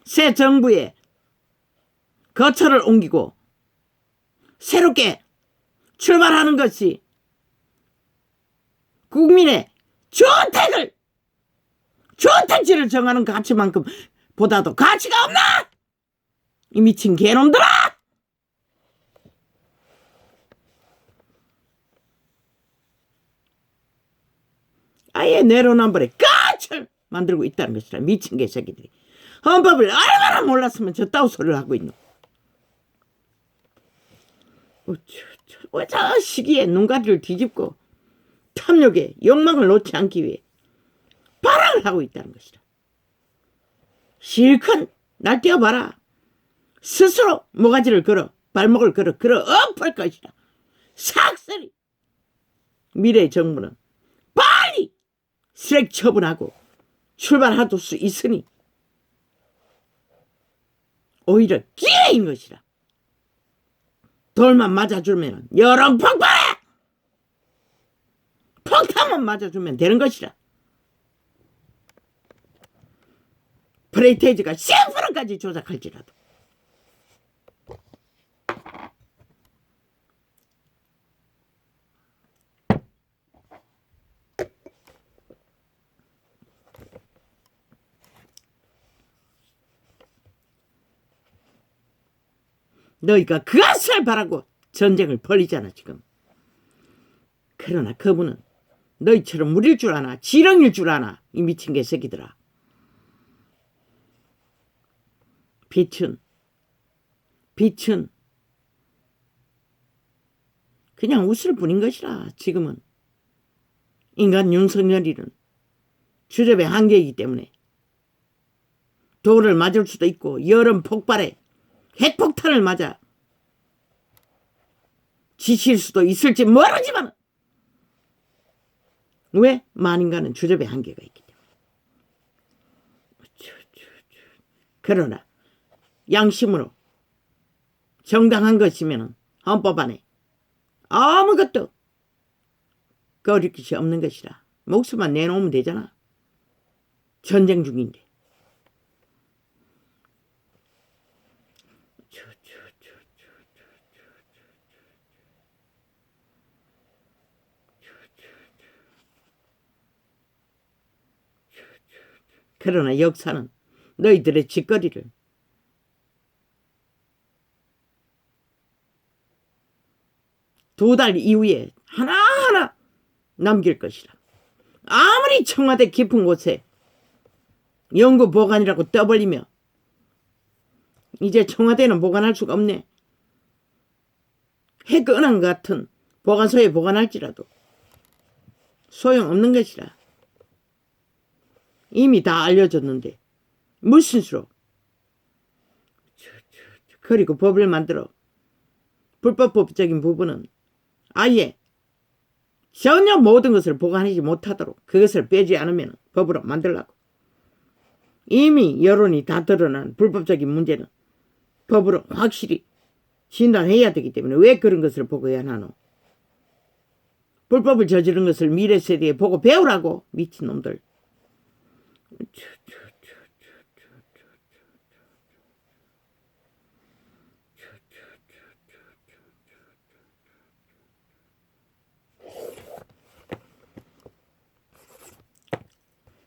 새 정부에 거처를 옮기고 새롭게 출발하는 것이 국민의 주택지를 정하는 가치만큼 보다도 가치가 없나? 이 미친 개놈들아! 아예 내로남불에 까칠 만들고 있다는 것이라. 미친 개새끼들이 헌법을 얼마나 몰랐으면 저따위 소리를 하고 있노. 저 시기에 눈가리를 뒤집고 탐욕의 욕망을 놓지 않기 위해 발악을 하고 있다는 것이다. 실컷 날뛰어봐라. 스스로 모가지를 걸어 발목을 걸어 엎을 것이다. 삭슬이 미래 정부는 빨리 쓰레기 처분하고 출발할 수 있으니 오히려 기회인 것이다. 돌만 맞아주면 여론 폭발해! 폭탄만 맞아주면 되는 것이다. 프레이테이지가 10%까지 조작할지라도. 너희가 그것을 바라고 전쟁을 벌이잖아 지금. 그러나 그분은 너희처럼 무릴 줄 아나 지렁일 줄 아나 이 미친 개새끼들아. 빛은 그냥 웃을 뿐인 것이라. 지금은 인간 윤석열이는 주접의 한계이기 때문에 돌을 맞을 수도 있고 여름 폭발에 핵폭탄을 맞아 지칠 수도 있을지 모르지만 왜? 만인간은 주접의 한계가 있기 때문에. 그러나 양심으로 정당한 것이면 헌법 안에 아무것도 거릴 것이 없는 것이라. 목숨만 내놓으면 되잖아. 전쟁 중인데. 그러나 역사는 너희들의 짓거리를 두 달 이후에 하나하나 남길 것이라. 아무리 청와대 깊은 곳에 연구 보관이라고 떠벌리며 이제 청와대는 보관할 수가 없네. 핵은행 같은 보관소에 보관할지라도 소용없는 것이라. 이미 다 알려졌는데 무슨 수로. 그리고 법을 만들어 불법적인 부분은 아예 전혀 모든 것을 보관하지 못하도록 그것을 빼지 않으면 법으로 만들라고. 이미 여론이 다 드러난 불법적인 문제는 법으로 확실히 진단해야 되기 때문에 왜 그런 것을 보고야 하노. 불법을 저지른 것을 미래 세대에 보고 배우라고. 미친놈들.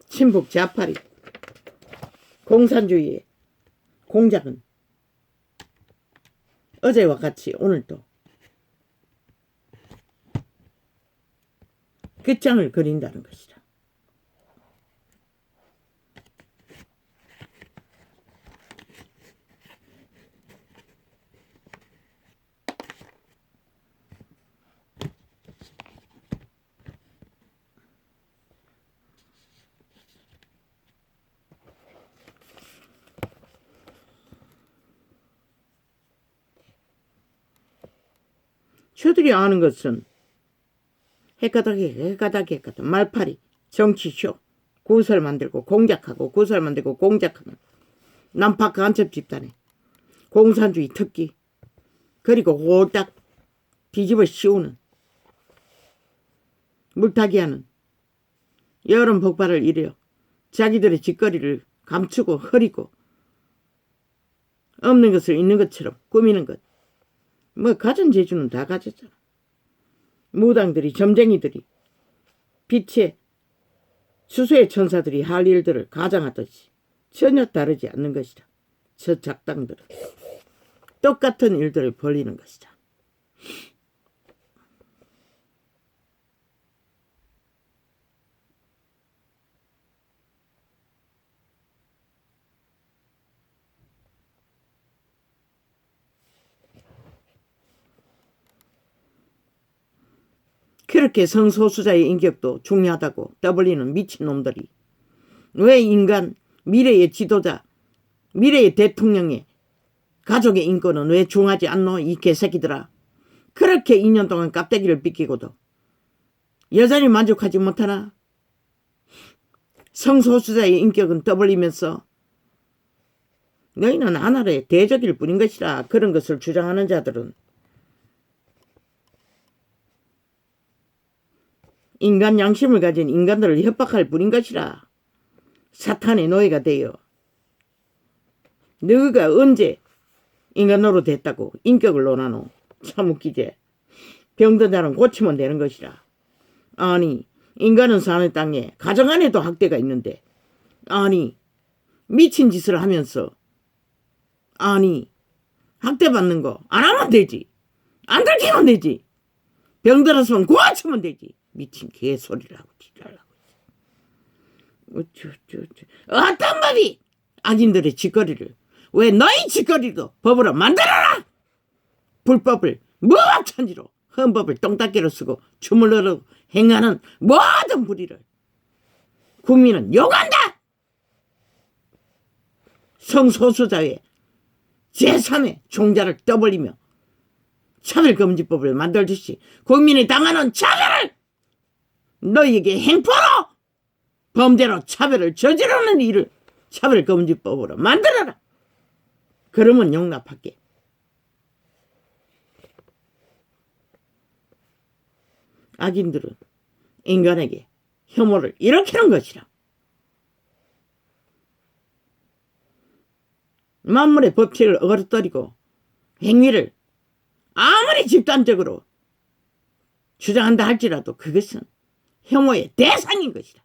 친북 좌파리 공산주의의 공작은 어제와 같이 오늘도 끝장을 그린다는 것이다. 저들이 아는 것은 헷가닥 말파리 정치쇼 구설 만들고 공작하고 구설 만들고 공작하는 남파 간첩 집단의 공산주의 특기 그리고 홀딱 뒤집어 씌우는 물타기하는 여론 폭발을 이루어 자기들의 짓거리를 감추고 흐리고 없는 것을 있는 것처럼 꾸미는 것. 뭐 가진 재주는 다 가졌잖아. 무당들이 점쟁이들이 빛의 수수의 천사들이 할 일들을 가장하듯이 전혀 다르지 않는 것이다. 저 작당들은 똑같은 일들을 벌이는 것이다. 그렇게 성소수자의 인격도 중요하다고 떠벌리는 미친놈들이 왜 인간, 미래의 지도자, 미래의 대통령의 가족의 인권은 왜 중하지 않노? 이 개새끼들아. 그렇게 2년 동안 깝대기를 삐끼고도 여전히 만족하지 못하나? 성소수자의 인격은 떠벌리면서 너희는 하나의 대적일 뿐인 것이라. 그런 것을 주장하는 자들은 인간 양심을 가진 인간들을 협박할 뿐인 것이라. 사탄의 노예가 되어 너희가 언제 인간으로 됐다고 인격을 논하노? 참 웃기지. 병든 자는 고치면 되는 것이라. 아니 인간은 사는 땅에 가정 안에도 학대가 있는데 아니 미친 짓을 하면서 아니 학대받는 거 안 하면 되지. 안 들키면 되지. 병들었으면 고치면 되지. 미친 개소리를 하고 지랄하고 어쩌 어떤 법이 악인들의 짓거리를 왜 너희 짓거리도 법으로 만들어라. 불법을 무법천지로 헌법을 똥닦이로 쓰고 주물러로 행하는 모든 불의를 국민은 욕한다. 성소수자의 제3의 종자를 떠벌리며 차별금지법을 만들듯이 국민이 당하는 차별을 너희에게 행포로 범죄로 차별을 저지르는 일을 차별금지법으로 만들어라. 그러면 용납할게. 악인들은 인간에게 혐오를 일으키는 것이라. 만물의 법칙을 어그러뜨리고 행위를 아무리 집단적으로 주장한다 할지라도 그것은 혐오의 대상인 것이다.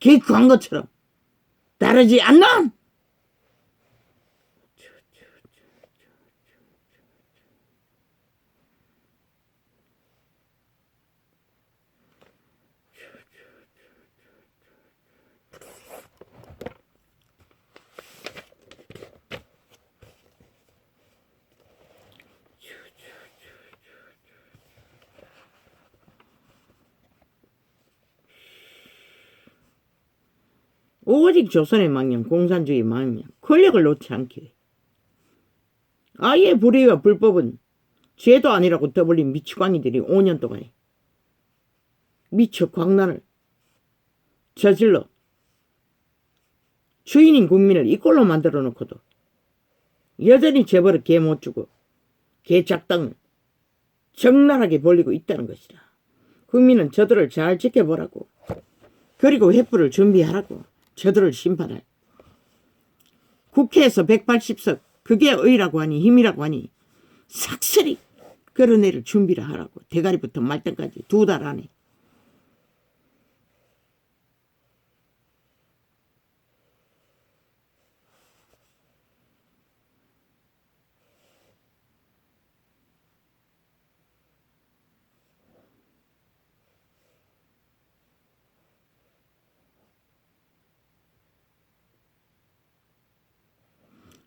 기구한 것처럼 다르지 않는 오직 조선의 망령, 공산주의 망령, 권력을 놓지 않게 아예 불의와 불법은 죄도 아니라고 떠벌린 미치광이들이 5년 동안에 미쳐 광란을 저질러 주인인 국민을 이 꼴로 만들어 놓고도 여전히 재벌을 개 못 주고 개 작당을 적나라하게 벌리고 있다는 것이다. 국민은 저들을 잘 지켜보라고 그리고 횃불을 준비하라고 저들을 심판할 국회에서 180석 그게 의라고 하니 힘이라고 하니 삭슬이 그런 애를 준비를 하라고 대가리부터 말단까지 2달 안에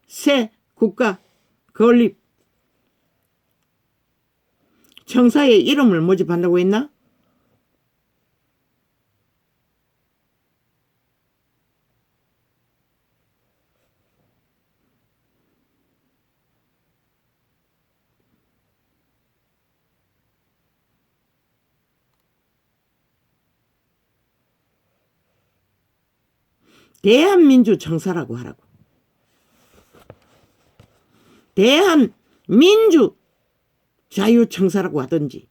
새 국가 건립 청사에 이름을 모집한다고 했나? 대한민주청사라고 하라고. 대한민주 자유청사라고 하든지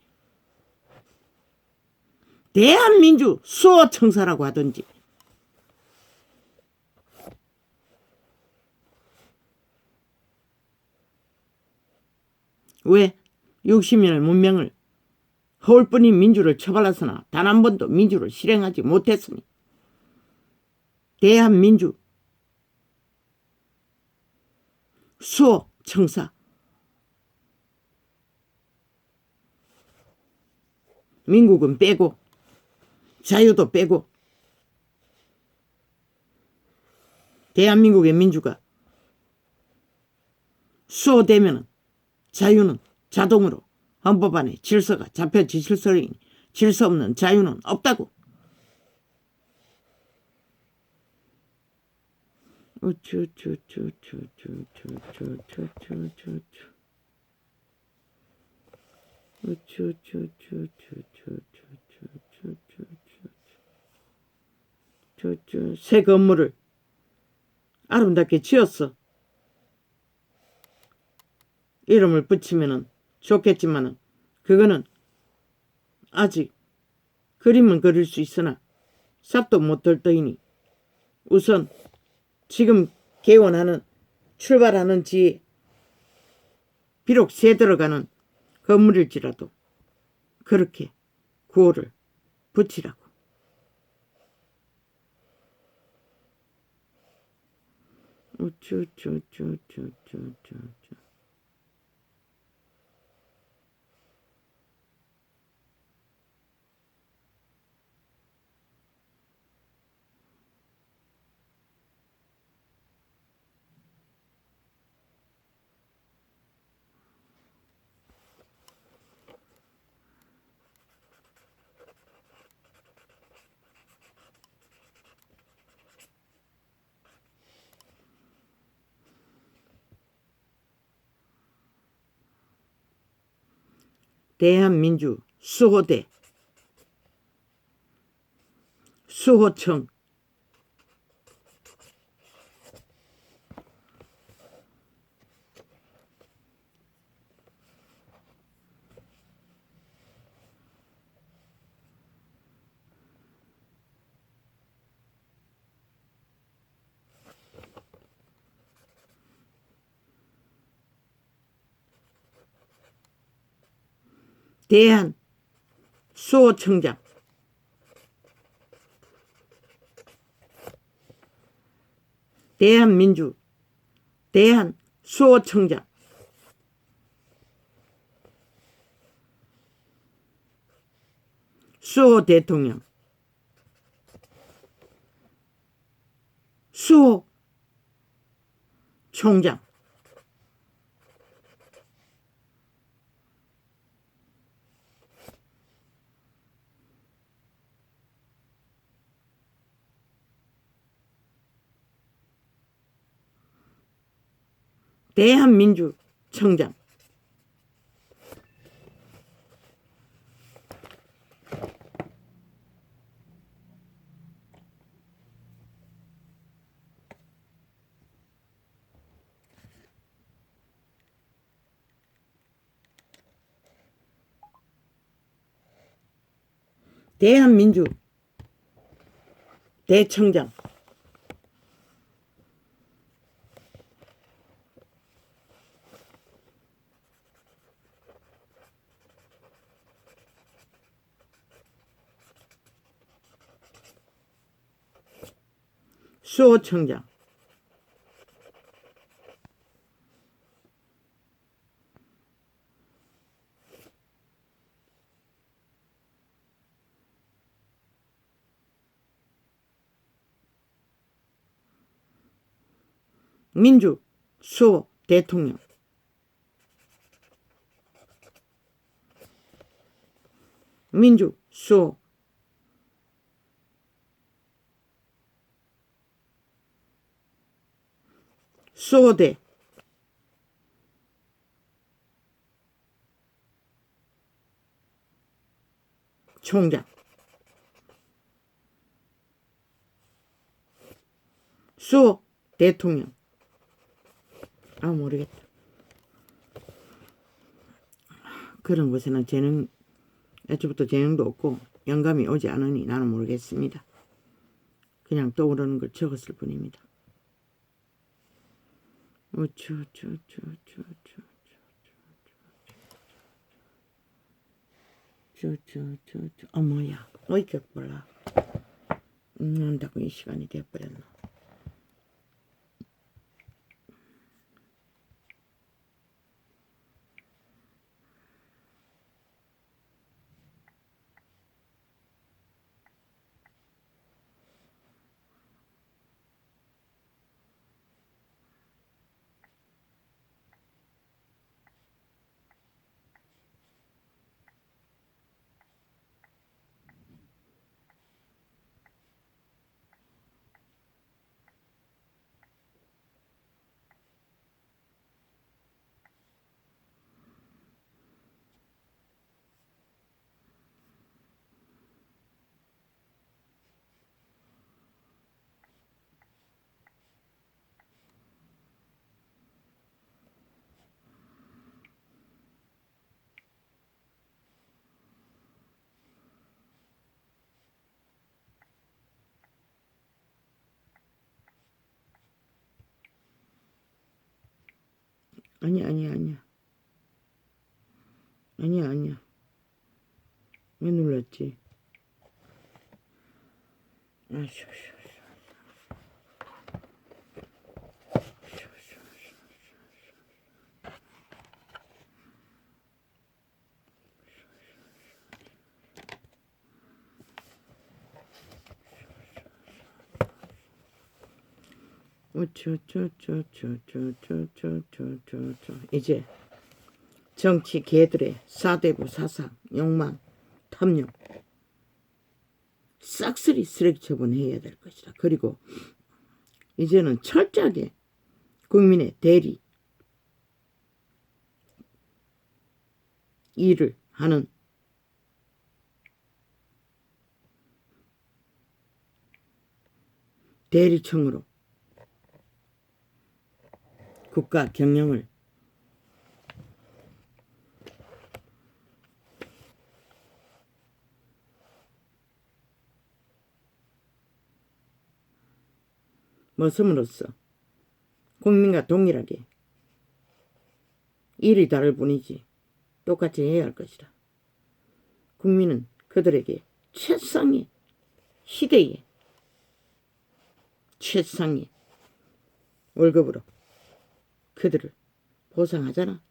대한민주 수호청사라고 하든지 왜 60년의 문명을 허울뿐인 민주를 처발라서나 단 한 번도 민주를 실행하지 못했으니 대한민주 수호청사 민국은 빼고 자유도 빼고 대한민국의 민주가 수호되면 자유는 자동으로 헌법 안에 질서가 잡혀 질서이니 질서 없는 자유는 없다고. 새 건물을 아름답게 지었어. 이름을 붙이면은 좋겠지만은 그거는 아직 그림은 그릴 수 있으나 삽도 못 들 터이니 우선 지금 개원하는 출발하는 지에 비록 새 들어가는 건물일지라도 그렇게 구호를 붙이라고. 대한민주 수호대 수호청 대한 수호청장 대한민주 대한 수호청장 수호 대통령 수호 총장 대한민주 청장 대한민주 대청장 수호청장 민주 수호 대통령 민주 수호 수호대 총장 수호 대통령 모르겠다. 그런 곳에는 재능 애초부터 재능도 없고 영감이 오지 않으니 나는 모르겠습니다. 그냥 떠오르는 걸 적었을 뿐입니다. 뭐야 이렇게 몰라. 한다고 이 시간이 되어버렸나. 아니야. 왜 눌렀지? 아쉬. 이제 정치 개들의 사대부 사상, 욕망, 탐욕 싹쓸이 쓰레기 처분해야 될 것이다. 그리고 이제는 철저하게 국민의 대리 일을 하는 대리청으로 국가 경영을 머슴으로써 국민과 동일하게 일이 다를 뿐이지 똑같이 해야 할 것이다. 국민은 그들에게 최상의 시대의 최상의 월급으로 그들을 보상하잖아.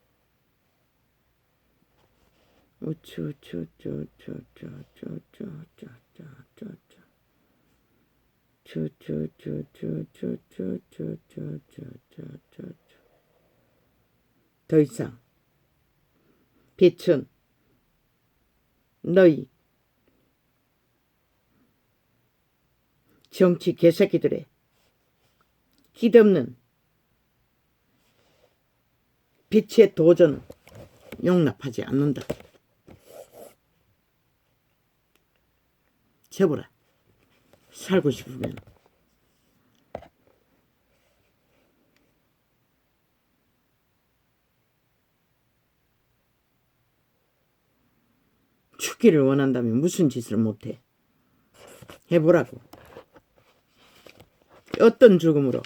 더 이상 빛은 너희 정치 개새끼들의 끝없는 빛의 도전은 용납하지 않는다. 저보라. 살고 싶으면 죽기를 원한다면 무슨 짓을 못해. 해보라고. 어떤 죽음으로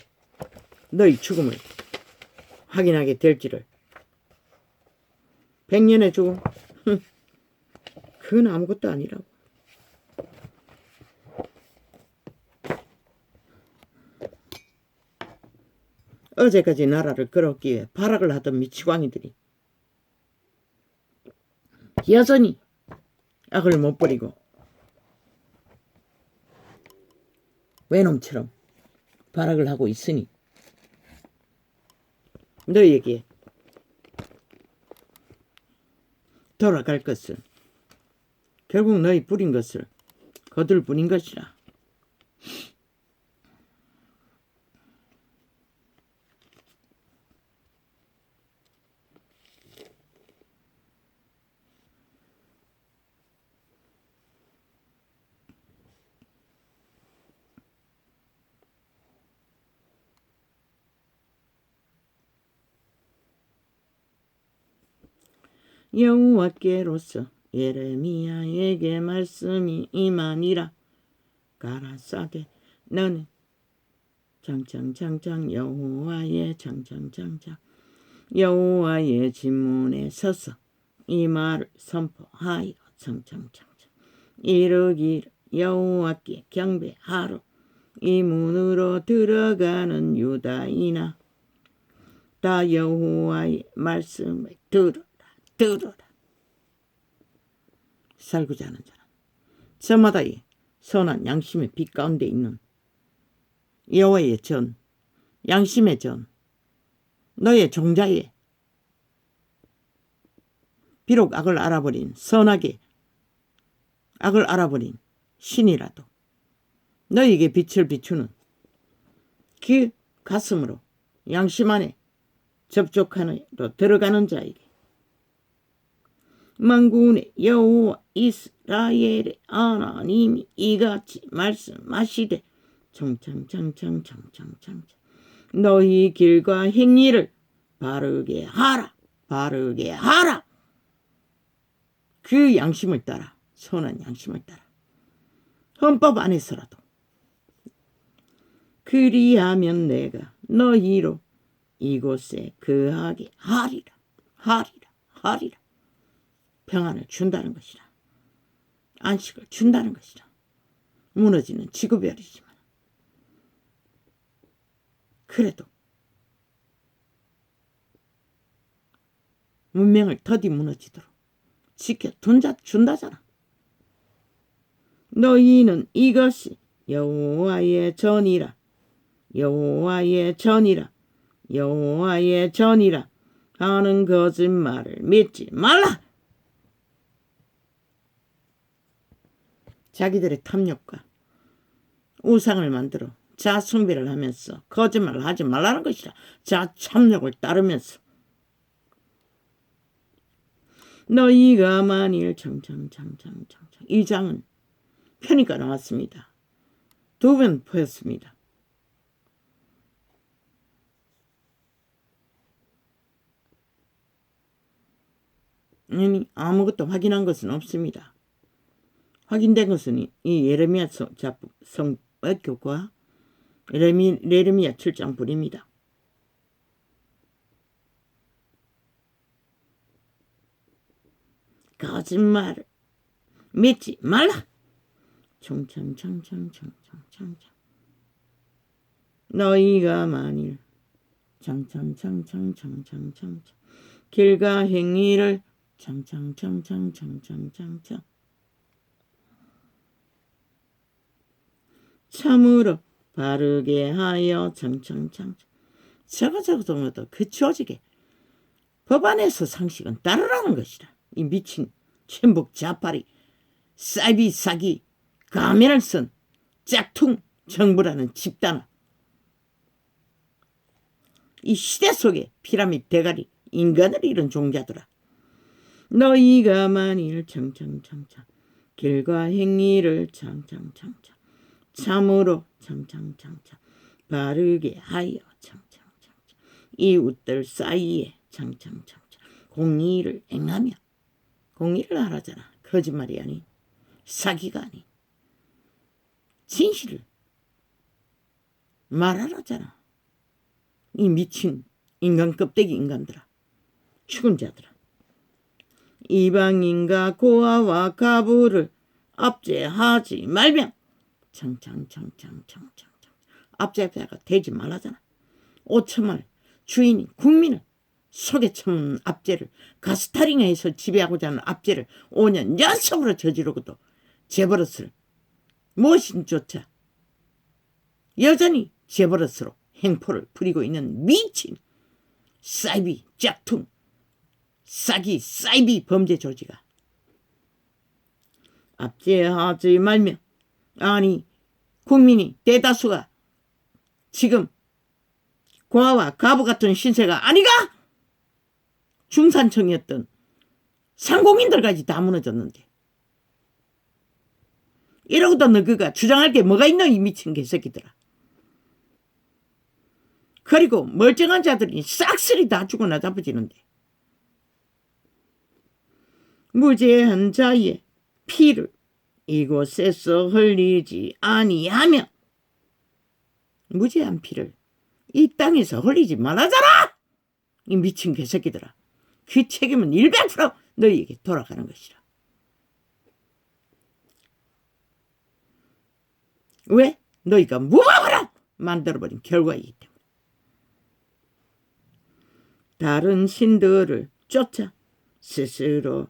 너희 죽음을 확인하게 될지를. 100년의 죽음? 그건 아무것도 아니라고. 어제까지 나라를 끌어오기 위해 발악을 하던 미치광이들이 여전히 악을 못 버리고 외놈처럼 발악을 하고 있으니 너희에게 돌아갈 것은 결국 너희 뿌린 것을 거둘 뿐인 것이라. 여호와께로서 예레미야에게 말씀이 임하니라. 가라사대 너는 장창 여호와의 장창 여호와의 진문에 서서 이 말을 선포하여 장창 이르기를 여호와께 경배하러 이 문으로 들어가는 유다인아 다 여호와의 말씀을 들어라. 살고자 하는 자는 저마다의 선한 양심의 빛 가운데 있는 여호와의 전, 양심의 전, 너의 종자의 비록 악을 알아버린 선하게 악을 알아버린 신이라도 너에게 빛을 비추는 그 가슴으로 양심 안에 접촉하는 들어가는 자에게 만군의 여호와 이스라엘의 하나님이 이같이 말씀하시되 청창 너희 길과 행위를 바르게 하라. 그 양심을 따라, 선한 양심을 따라 헌법 안에서라도 그리하면 내가 너희로 이곳에 거하게 하리라. 하리라. 하리라. 평안을 준다는 것이라. 안식을 준다는 것이라. 무너지는 지구별이지만 그래도 문명을 더디 무너지도록 지켜준다잖아. 너희는 이것이 여호와의 전이라. 여호와의 전이라. 여호와의 전이라 하는 거짓말을 믿지 말라. 자기들의 탐욕과 우상을 만들어 자숭배를 하면서 거짓말을 하지 말라는 것이라. 자탐욕을 따르면서 너희가 만일 이 장은 편의가 나왔습니다. 2번 보였습니다. 아니 아무것도 확인한 것은 없습니다. 확인된 것은 이 예레미야 성교과 예레미야 7장 불입니다. 거짓말을 믿지 말라. 너희가 만일 길가 행위를 참으로 바르게 하여 저거 그치워지게 법안에서 상식은 따르라는 것이다. 이 미친 천북 좌파리 사이비 사기 가면을 쓴 짝퉁 정부라는 집단아. 이 시대 속에 피라미드 대가리 인간을 잃은 종자들아. 너희가 만일 길과 행위를 참으로 바르게 하여 이웃들 사이에 공의를 행하며 공의를 하라잖아. 거짓말이 아닌 사기가 아닌 진실을 말하라잖아. 이 미친 인간 껍데기 인간들아. 죽은 자들아. 이방인과 고아와 가부를 압제하지 말며 압제자가 되지 말라잖아. 5천만 주인이 국민을 속에 처문 압제를 가스타링해서 지배하고자 하는 압제를 5년 연속으로 저지르고도 재벌릇을 무엇인조차 여전히 재벌릇으로 행포를 부리고 있는 미친 사이비 짝퉁 사기 사이비 범죄 조직아. 압제하지 말며 아니 국민이 대다수가 지금 고아와 가부 같은 신세가 아니가? 중산층이었던 상공인들까지 다 무너졌는데 이러고도 너희가 주장할 게 뭐가 있노 이 미친 개새끼들아. 그리고 멀쩡한 자들이 싹쓸이 다 죽어 나잡아지는데 무죄한 자의 피를 이곳에서 흘리지 아니하며 무죄한 피를 이 땅에서 흘리지 말아줘라. 이 미친 개새끼들아. 그 책임은 100% 너희에게 돌아가는 것이라. 왜? 너희가 무방으로 만들어버린 결과이기 때문에. 다른 신들을 쫓아 스스로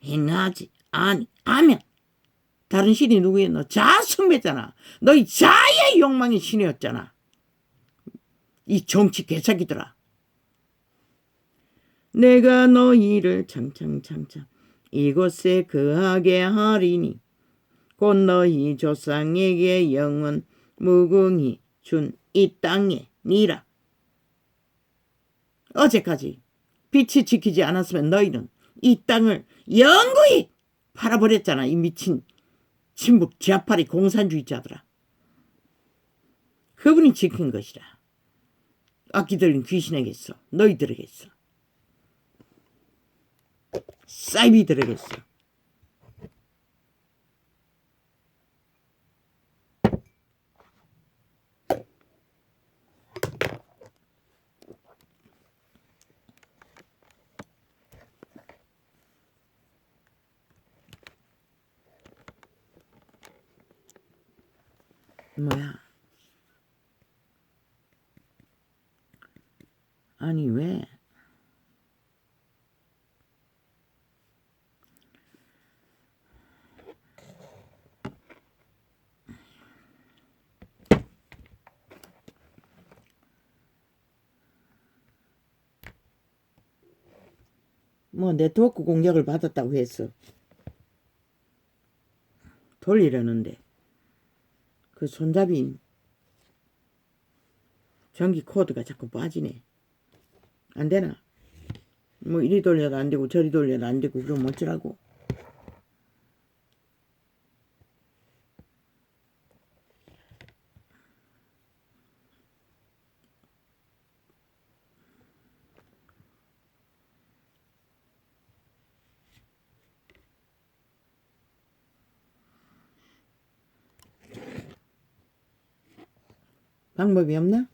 행하지 아니하면 다른 신이 누구야? 너 자숭배잖아. 너희 자의 욕망의 신이었잖아. 이 정치 개새끼들아. 내가 너희를 이곳에 거하게 하리니 곧 너희 조상에게 영원 무궁히 준 이 땅에 니라. 어제까지 빛이 지키지 않았으면 너희는 이 땅을 영구히 팔아버렸잖아. 이 미친 친북 좌파리 공산주의자들아. 그분이 지킨 것이라. 악기 들린 귀신에게서 너희들에게서 사이비들에게서 뭐야? 아니 왜? 뭐 네트워크 공격을 받았다고 했어. 돌리려는데 그 손잡이 전기 코드가 자꾸 빠지네. 안 되나? 뭐 이리 돌려도 안 되고 저리 돌려도 안 되고 그럼 어쩌라고? 방법이 없나?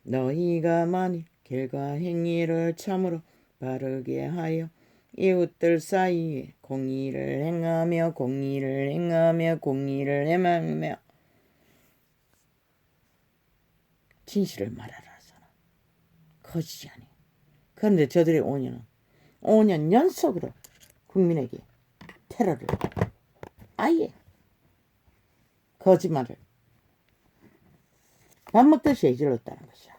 너희가 만일 길과 행위를 참으로 바르게 하여 이웃들 사이에 공의를 행하며 진실을 말하라잖아. 거짓이 아니야. 그런데 저들이 5년 연속으로 국민에게 테러를 아예 거짓말을 밥 먹듯이 해질렀다는 것이야.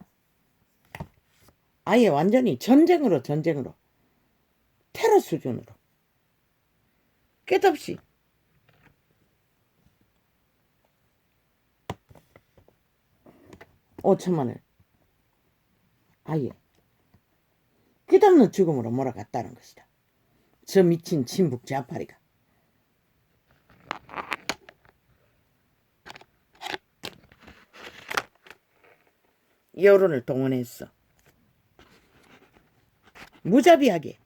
아예 완전히 전쟁으로 테러 수준으로 끝없이 (5천만을) 아예 끝없는 죽음으로 몰아갔다는 것이다. 저 미친 친북 좌파리가. 여론을 동원했어. 무자비하게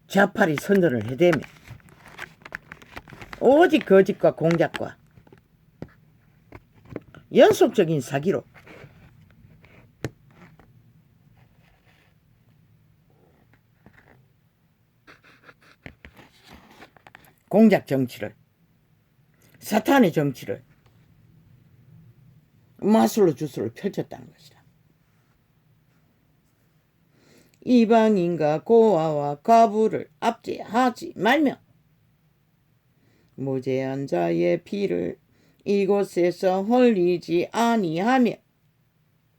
좌파리 선전을 해대며 오직 거짓과 공작과 연속적인 사기로 공작 정치를, 사탄의 정치를 마술로 주술을 펼쳤다는 것이다. 이방인과 고아와 과부를 압제하지 말며 무죄한 자의 피를 이곳에서 흘리지 아니하며.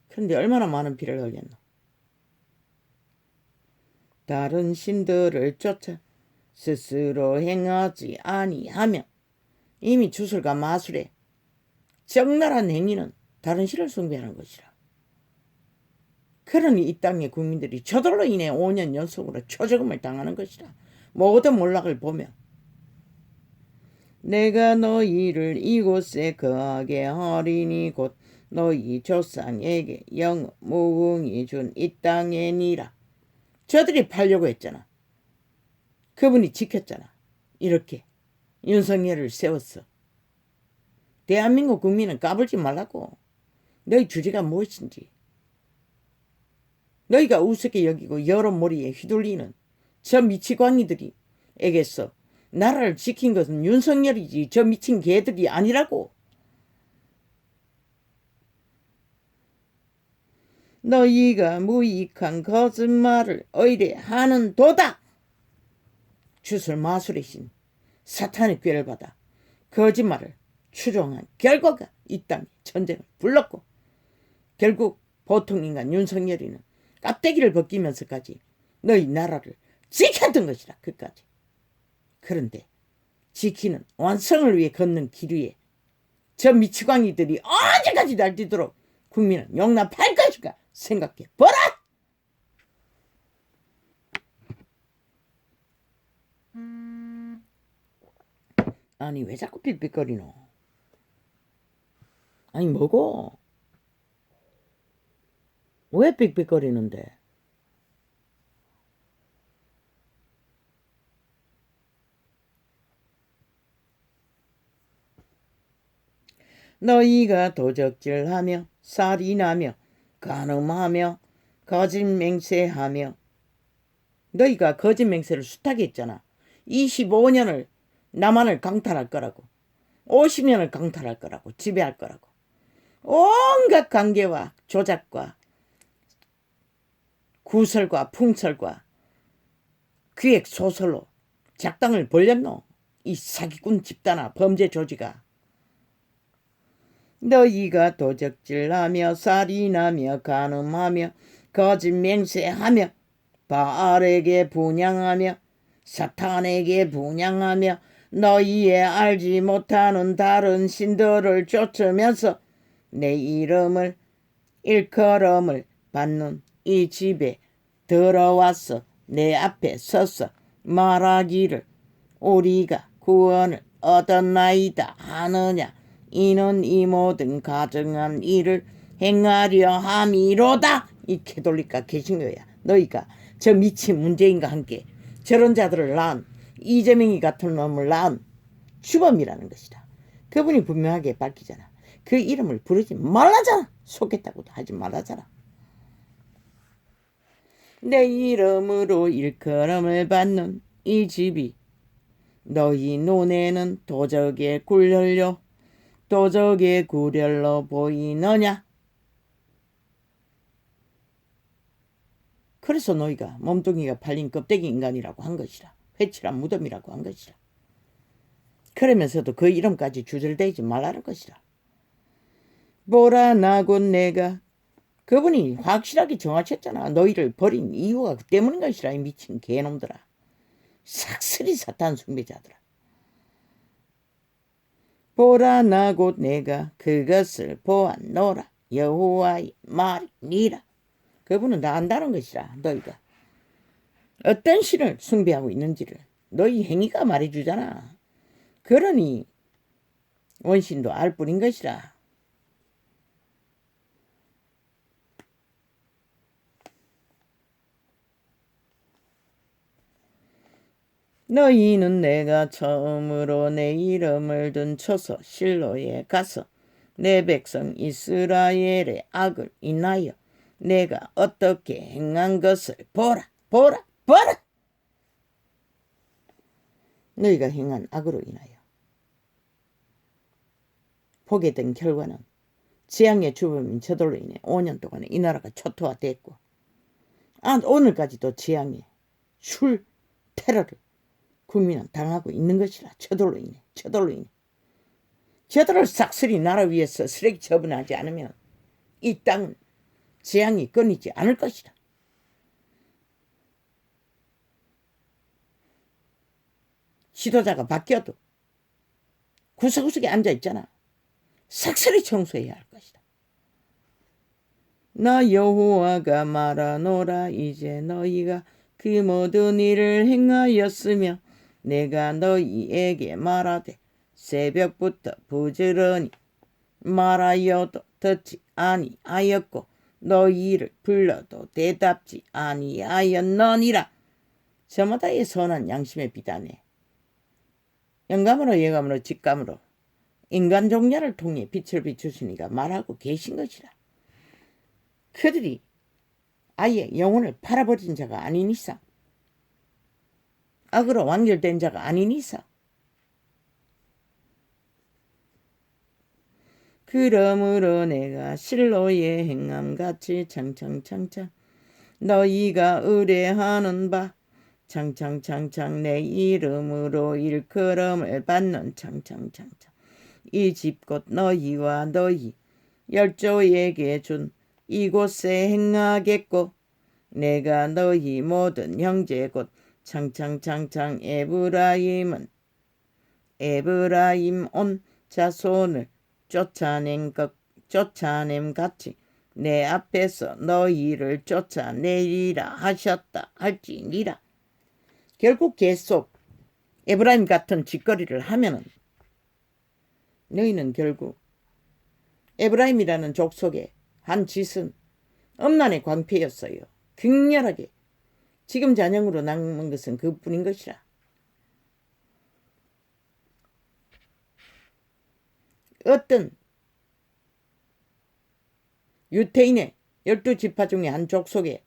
그런데 얼마나 많은 피를 흘렸노. 다른 신들을 쫓아 스스로 행하지 아니하며. 이미 주술과 마술에 적나라한 행위는 다른 신을 숭배하는 것이라. 그러니 이 땅의 국민들이 저들로 인해 5년 연속으로 초저금을 당하는 것이라. 모든 몰락을 보며 내가 너희를 이곳에 거하게 하리니 곧 너희 조상에게 영원 무궁히 준 이 땅에니라. 저들이 팔려고 했잖아. 그분이 지켰잖아. 이렇게 윤석열을 세웠어. 대한민국 국민은 까불지 말라고. 너희 주제가 무엇인지. 너희가 우습게 여기고 여론몰이에 휘둘리는 저 미치광이들이에게서 나라를 지킨 것은 윤석열이지 저 미친 개들이 아니라고. 너희가 무익한 거짓말을 의뢰하는 도다. 주술 마술의 신 사탄의 꾀를 받아 거짓말을 추종한 결과가 이 땅에 전쟁을 불렀고 결국 보통 인간 윤석열이는 깍대기를 벗기면서까지 너희 나라를 지켰던 것이라. 그까지. 그런데 지키는 완성을 위해 걷는 길 위에 저 미치광이들이 언제까지 날뛰도록 국민은 용납할 것인가 생각해 보라. 아니 왜 자꾸 삑삑거리노? 아니 뭐고? 왜 삑삑거리는데? 너희가 도적질하며 살인하며 간음하며 거짓맹세하며 너희가 거짓맹세를 숱하게 했잖아. 25년을 남한을 강탈할 거라고 50년을 강탈할 거라고 지배할 거라고 온갖 관계와 조작과 구설과 풍설과 기획 소설로 작당을 벌였노. 이 사기꾼 집단아 범죄 조직아. 너희가 도적질하며 살인하며 간음하며 거짓맹세하며 바알에게 분향하며 사탄에게 분향하며 너희의 알지 못하는 다른 신들을 쫓으면서 내 이름을 일컬음을 받는 이 집에 들어와서 내 앞에 서서 말하기를 우리가 구원을 얻었나이다 하느냐. 이는 이 모든 가증한 일을 행하려 함이로다. 이 캐톨릭과 개신교야. 너희가 저 미친 문재인과 함께 저런 자들을 낳은 이재명이 같은 놈을 낳은 주범이라는 것이다. 그분이 분명하게 밝히잖아. 그 이름을 부르지 말라잖아. 속겠다고도 하지 말라잖아. 내 이름으로 일컬음을 받는 이 집이 너희 눈에는 도적의 굴혈로 도적의 굴혈로 보이느냐? 그래서 너희가 몸뚱이가 팔린 껍데기 인간이라고 한 것이라. 회칠한 무덤이라고 한 것이라. 그러면서도 그 이름까지 주절대지 말라는 것이라. 보라 나곧 내가 그분이 확실하게 정하셨잖아. 너희를 버린 이유가 그 때문인 것이라. 이 미친 개놈들아. 삭슬이 사탄 숭배자들아. 보라 나곧 내가 그것을 보았노라. 여호와의 말이니라. 그분은 다 안다는 것이라. 너희가 어떤 신을 숭배하고 있는지를 너희 행위가 말해주잖아. 그러니 원신도 알 뿐인 것이라. 너희는 내가 처음으로 내 이름을 든 초소 실로에 가서 내 백성 이스라엘의 악을 인하여 내가 어떻게 행한 것을 보라. 보라. 보라. 너희가 행한 악으로 인하여 보게 된 결과는 재앙의 주범인 저들로 인해 5년 동안에 이 나라가 초토화됐고 오늘까지도 재앙의 술 테러를 국민은 당하고 있는 것이라. 저들로 인해. 저들을 싹쓸이 나라 위에서 쓰레기 처분하지 않으면 이 땅은 재앙이 끊이지 않을 것이다. 지도자가 바뀌어도 구석구석에 앉아있잖아. 싹쓸이 청소해야 할 것이다. 나 여호와가 말하노라. 이제 너희가 그 모든 일을 행하였으며 내가 너희에게 말하되 새벽부터 부지런히 말하여도 듣지 아니하였고 너희를 불러도 대답지 아니하였느니라. 저마다의 선한 양심의 비단에 영감으로 예감으로 직감으로 인간 종자를 통해 빛을 비추시니가 말하고 계신 것이라. 그들이 아예 영혼을 팔아버린 자가 아닌 이상 악으로 완결된 자가 아닌 이상. 그러므로 내가 실로의 행함같이 창창창창 너희가 의뢰하는 바 창창창창 내 이름으로 일컬음을 받는 창창창창 이 집 곧 너희와 너희 열조에게 준 이곳에 행하겠고 내가 너희 모든 형제 곧 창창창창 에브라임 온 자손을 쫓아냄 같이 내 앞에서 너희를 쫓아내리라 하셨다 할지니라. 결국 계속 에브라임 같은 짓거리를 하면은 너희는 결국 에브라임이라는 족속의 한 짓은 엄난의 광폐였어요. 극렬하게 지금 잔영으로 남은 것은 그뿐인 것이라. 어떤 유태인의 12지파 중에 한 족속의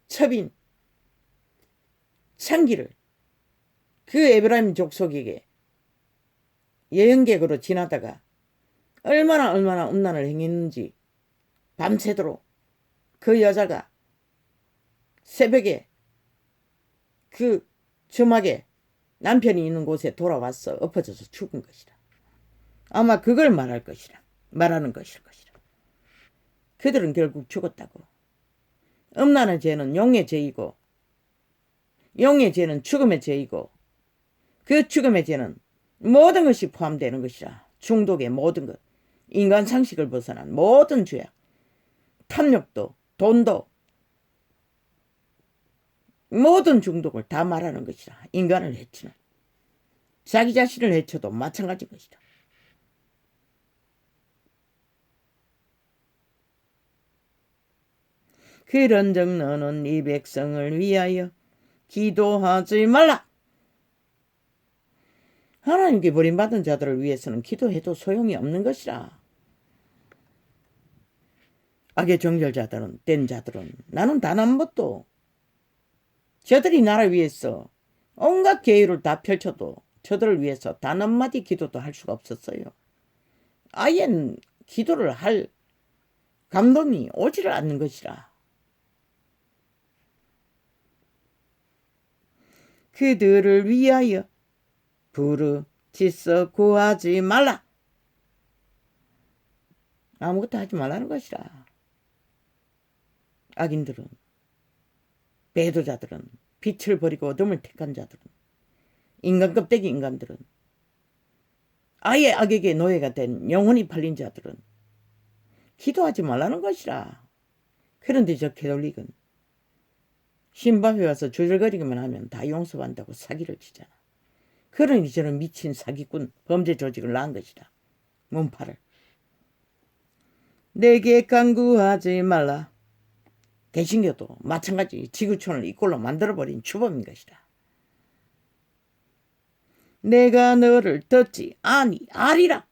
첩인 창기를 그 에브라임 족속에게 여행객으로 지나다가 얼마나 음란을 행했는지 밤새도록 그 여자가 새벽에 그 주막에 남편이 있는 곳에 돌아왔어 엎어져서 죽은 것이다. 아마 그걸 말하는 것일 것이라. 그들은 결국 죽었다고. 음란의 죄는 용의 죄이고 용의 죄는 죽음의 죄이고 그 죽음의 죄는 모든 것이 포함되는 것이라. 중독의 모든 것, 인간 상식을 벗어난 모든 죄악, 탐욕도 돈도 모든 중독을 다 말하는 것이라. 인간을 해치는 자기 자신을 해쳐도 마찬가지인 것이다. 그런즉 너는 이 백성을 위하여 기도하지 말라. 하나님께 버림받은 자들을 위해서는 기도해도 소용이 없는 것이라. 악의 정결자들은 된 자들은 나는 단 한 번도 저들이 나를 위해서 온갖 계율을 다 펼쳐도 저들을 위해서 단 한마디 기도도 할 수가 없었어요. 아예 기도를 할 감동이 오지를 않는 것이라. 그들을 위하여 부르짖어 구하지 말라. 아무것도 하지 말라는 것이라. 악인들은, 배도자들은, 빛을 버리고 어둠을 택한 자들은, 인간 껍데기 인간들은, 아예 악에게 노예가 된 영혼이 팔린 자들은 기도하지 말라는 것이라. 그런데 저 캐톨릭은 신밥에 와서 주절거리기만 하면 다 용서한다고 사기를 치잖아. 그러니 저는 미친 사기꾼 범죄 조직을 낳은 것이다. 몸팔을. 내게 간구하지 말라. 개신교도 마찬가지 지구촌을 이꼴로 만들어버린 주범인 것이다. 내가 너를 듣지 아니하리라.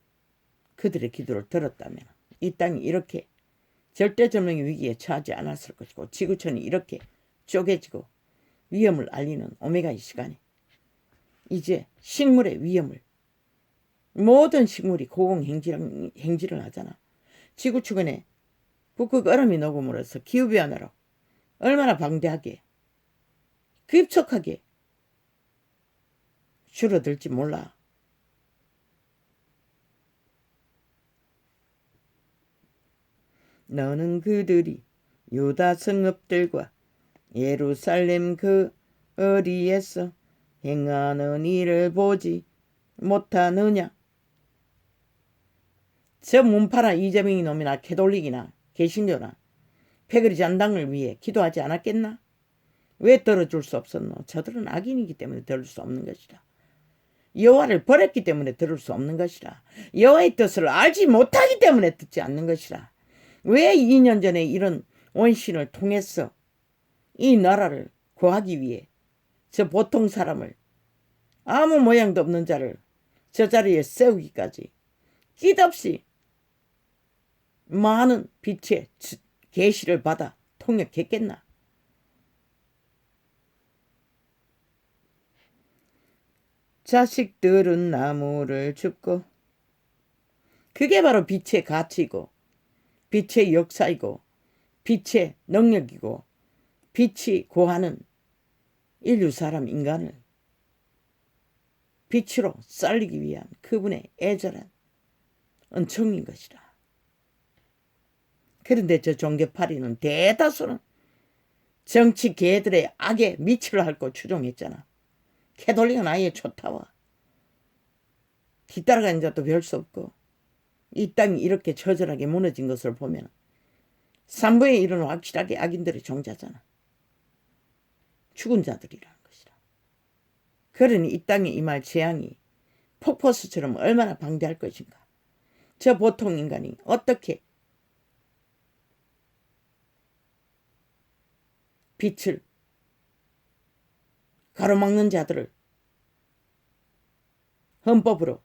그들의 기도를 들었다면 이 땅이 이렇게 절대절명의 위기에 처하지 않았을 것이고 지구촌이 이렇게 쪼개지고 위험을 알리는 오메가의 시간에 이제 식물의 위험을 모든 식물이 고공행지를 하잖아. 지구 주변에 북극 얼음이 녹음으로써 기후변화로 얼마나 방대하게 급속하게 줄어들지 몰라. 너는 그들이 유다 성읍들과 예루살렘 그 어리에서 행하는 일을 보지 못하느냐. 저 문파나 이재명이 놈이나 캐톨릭이나 개신교나 패거리 잔당을 위해 기도하지 않았겠나? 왜 들어줄 수 없었노? 저들은 악인이기 때문에 들을 수 없는 것이라. 여호와를 버렸기 때문에 들을 수 없는 것이라. 여호와의 뜻을 알지 못하기 때문에 듣지 않는 것이라. 왜 2년 전에 이런 원신을 통해서 이 나라를 구하기 위해 저 보통 사람을 아무 모양도 없는 자를 저 자리에 세우기까지 끝없이 많은 빛의 계시를 받아 통역했겠나? 자식들은 나무를 줍고. 그게 바로 빛의 가치이고 빛의 역사이고 빛의 능력이고 빛이 고하는 인류 사람 인간을 빛으로 살리기 위한 그분의 애절한 은총인 것이라. 그런데 저 종교파리는 대다수는 정치 개들의 악에 미치를 핥고 추종했잖아. 캐톨릭은 아예 쫓아와. 뒤따라가는 자도 별 수 없고 이 땅이 이렇게 처절하게 무너진 것을 보면 3분의 1은 확실하게 악인들의 종자잖아. 죽은 자들이라는 것이라. 그러니 이 땅에 임할 재앙이 폭포수처럼 얼마나 방대할 것인가. 저 보통 인간이 어떻게 빛을 가로막는 자들을 헌법으로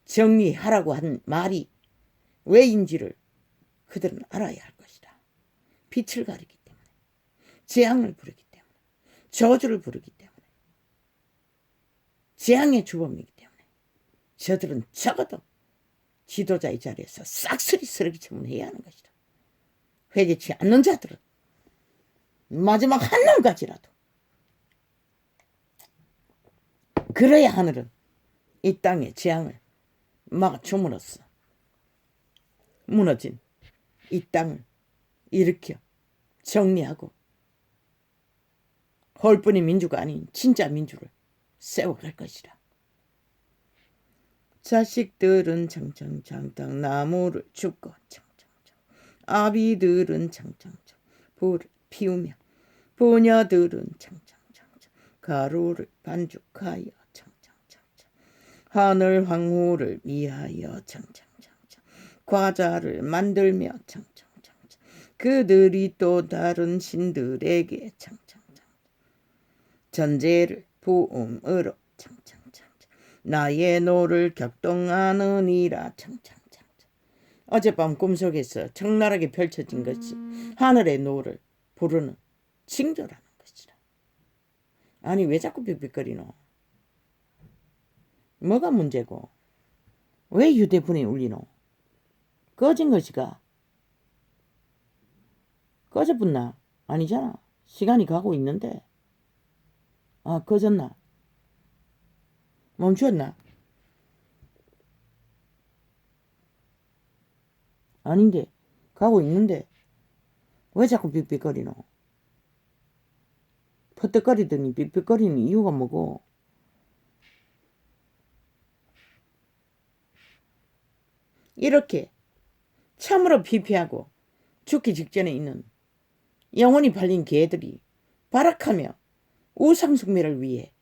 정리하라고 한 말이 왜인지를 그들은 알아야 할 것이다. 빛을 가리기 때문에, 재앙을 부르기 때문에, 저주를 부르기 때문에, 재앙의 주범이기 때문에 저들은 적어도 지도자의 자리에서 싹쓸이 쓰레기처럼 해야 하는 것이다. 회개치 않는 자들은 마지막 한 놈까지라도. 그래야 하늘은 이 땅의 재앙을 막아줌으로써 무너진 이 땅을 일으켜 정리하고 홀뿐인 민주가 아닌 진짜 민주를 세워갈 것이라. 자식들은 창창창창 나무를 줍고 창창창 아비들은 창창창 불을 피우며 부녀들은 창창창창 가루를 반죽하여 창창창창 하늘 황후를 위하여 창창창창 과자를 만들며 창창창창 그들이 또 다른 신들에게 창창창 전제를 부음으로 창창창창 나의 노를 격동하느니라 창창창창. 어젯밤 꿈속에서 적나라하게 펼쳐진 것이 하늘의 노를 부르는 징조라는 것이라. 아니 왜 자꾸 삑삑거리노? 뭐가 문제고? 왜 휴대폰이 울리노? 꺼진 것이가? 꺼져붙나? 아니잖아. 시간이 가고 있는데. 아 꺼졌나? 멈췄나? 아닌데 가고 있는데 왜 자꾸 삑삑거리노? 퍼뜩거리더니 삑삑거리는 이유가 뭐고? 이렇게 참으로 피폐하고 죽기 직전에 있는 영혼이 팔린 개들이 발악하며 우상숭배를 위해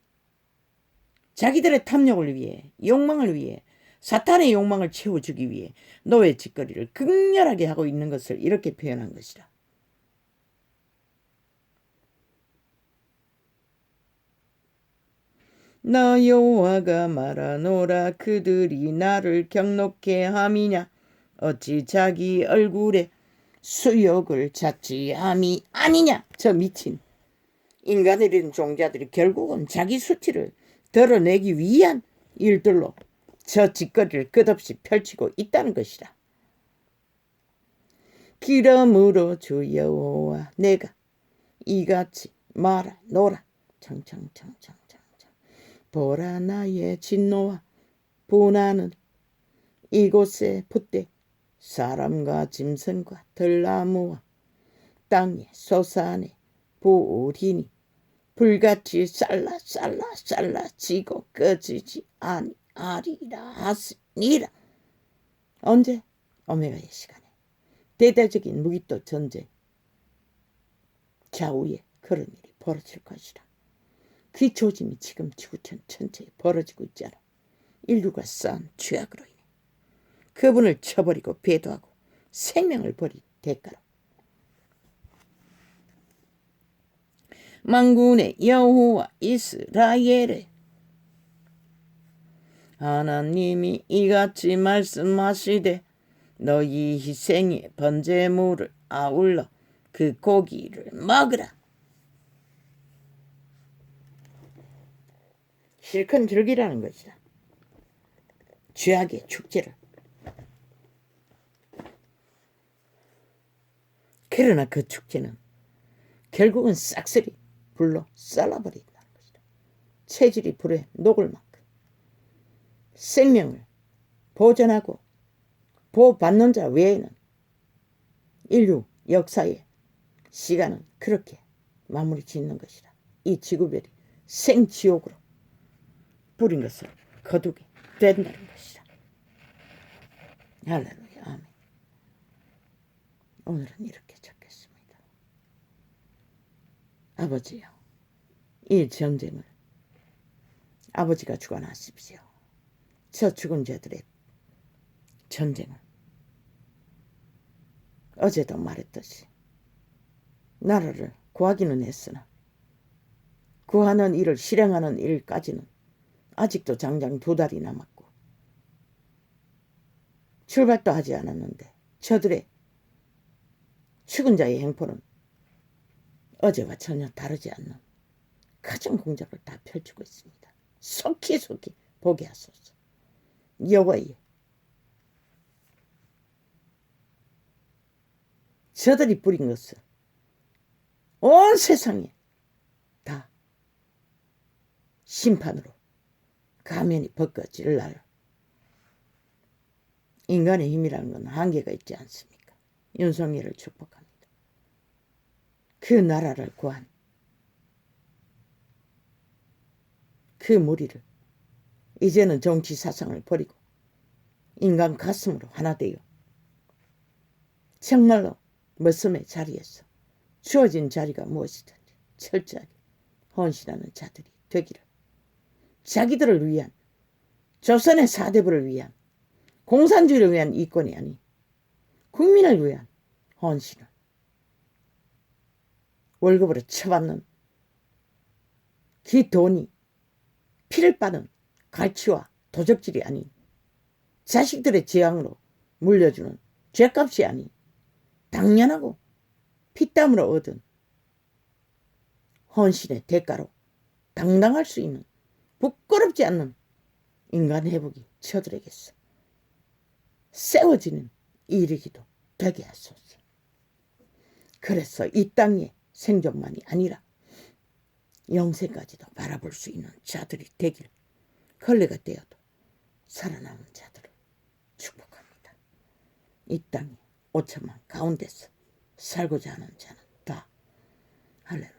자기들의 탐욕을 위해 욕망을 위해 사탄의 욕망을 채워주기 위해 노예 짓거리를 극렬하게 하고 있는 것을 이렇게 표현한 것이라. 나 여호와가 말하노라 그들이 나를 경록해 함이냐 어찌 자기 얼굴에 수욕을 찾지 함이 아니냐. 저 미친 인간이라는 종자들이 결국은 자기 수치를 드러내기 위한 일들로 저 짓거리를 끝없이 펼치고 있다는 것이다. 그러므로 주 여호와 내가 이같이 말하노라. 창창창창창창 보라 나의 진노와 분하는 이곳에 붙되 사람과 짐승과 들나무와 땅의 소산의 보리니 불같이 쌀라지고 꺼지지 아니하리라 하시니라. 언제? 오메가의 시간에 대대적인 무기토 전쟁 좌우에 그런 일이 벌어질 것이라. 그 조짐이 지금 지구촌 전체에 벌어지고 있잖아. 인류가 쌓은 죄악으로 인해 그분을 쳐버리고 배도하고 생명을 버린 대가로 만군의 여호와 이스라엘의 하나님이 이같이 말씀하시되 너희 희생의 번제물을 아울러 그 고기를 먹으라. 실컷 즐기라는 것이다. 죄악의 축제를. 그러나 그 축제는 결국은 싹쓸이 불로 썰어버린다는 것이다. 체질이 불에 녹을 만큼 생명을 보존하고 보호받는 자 외에는 인류 역사의 시간은 그렇게 마무리 짓는 것이다. 이 지구별이 생지옥으로 뿌린 것을 거두게 된다는 것이다. 할렐루야. 아멘. 오늘은 이렇게 적겠습니다. 아버지요, 이 전쟁을 아버지가 주관하십시오. 저 죽은 자들의 전쟁을 어제도 말했듯이 나라를 구하기는 했으나 구하는 일을 실행하는 일까지는 아직도 장장 2달이 남았고 출발도 하지 않았는데 저들의 죽은 자의 행포는 어제와 전혀 다르지 않는 가정 공작을 다 펼치고 있습니다. 속히 보게 하소서. 여호와의 저들이 뿌린 것을 온 세상에 다 심판으로 가면이 벗겨질 날. 인간의 힘이라는 건 한계가 있지 않습니까? 윤석열을 축복합니다. 그 나라를 구한 그 무리를 이제는 정치 사상을 버리고 인간 가슴으로 하나 되어 정말로 머슴의 자리에서 주어진 자리가 무엇이든지 철저하게 헌신하는 자들이 되기를, 자기들을 위한, 조선의 사대부를 위한, 공산주의를 위한 이권이 아닌 국민을 위한 헌신을 월급으로 쳐받는 그 돈이 피를 빠는 갈치와 도적질이 아닌 자식들의 재앙으로 물려주는 죗값이 아닌 당연하고 피땀으로 얻은 헌신의 대가로 당당할 수 있는 부끄럽지 않는 인간 회복이 저들에게서 세워지는 일이기도 되게 하소서. 그래서 이 땅의 생존만이 아니라 영생까지도 바라볼 수 있는 자들이 되길, 걸레가 되어도 살아남은 자들을 축복합니다. 이 땅에 5천만 가운데서 살고자 하는 자는 다 할렐루야.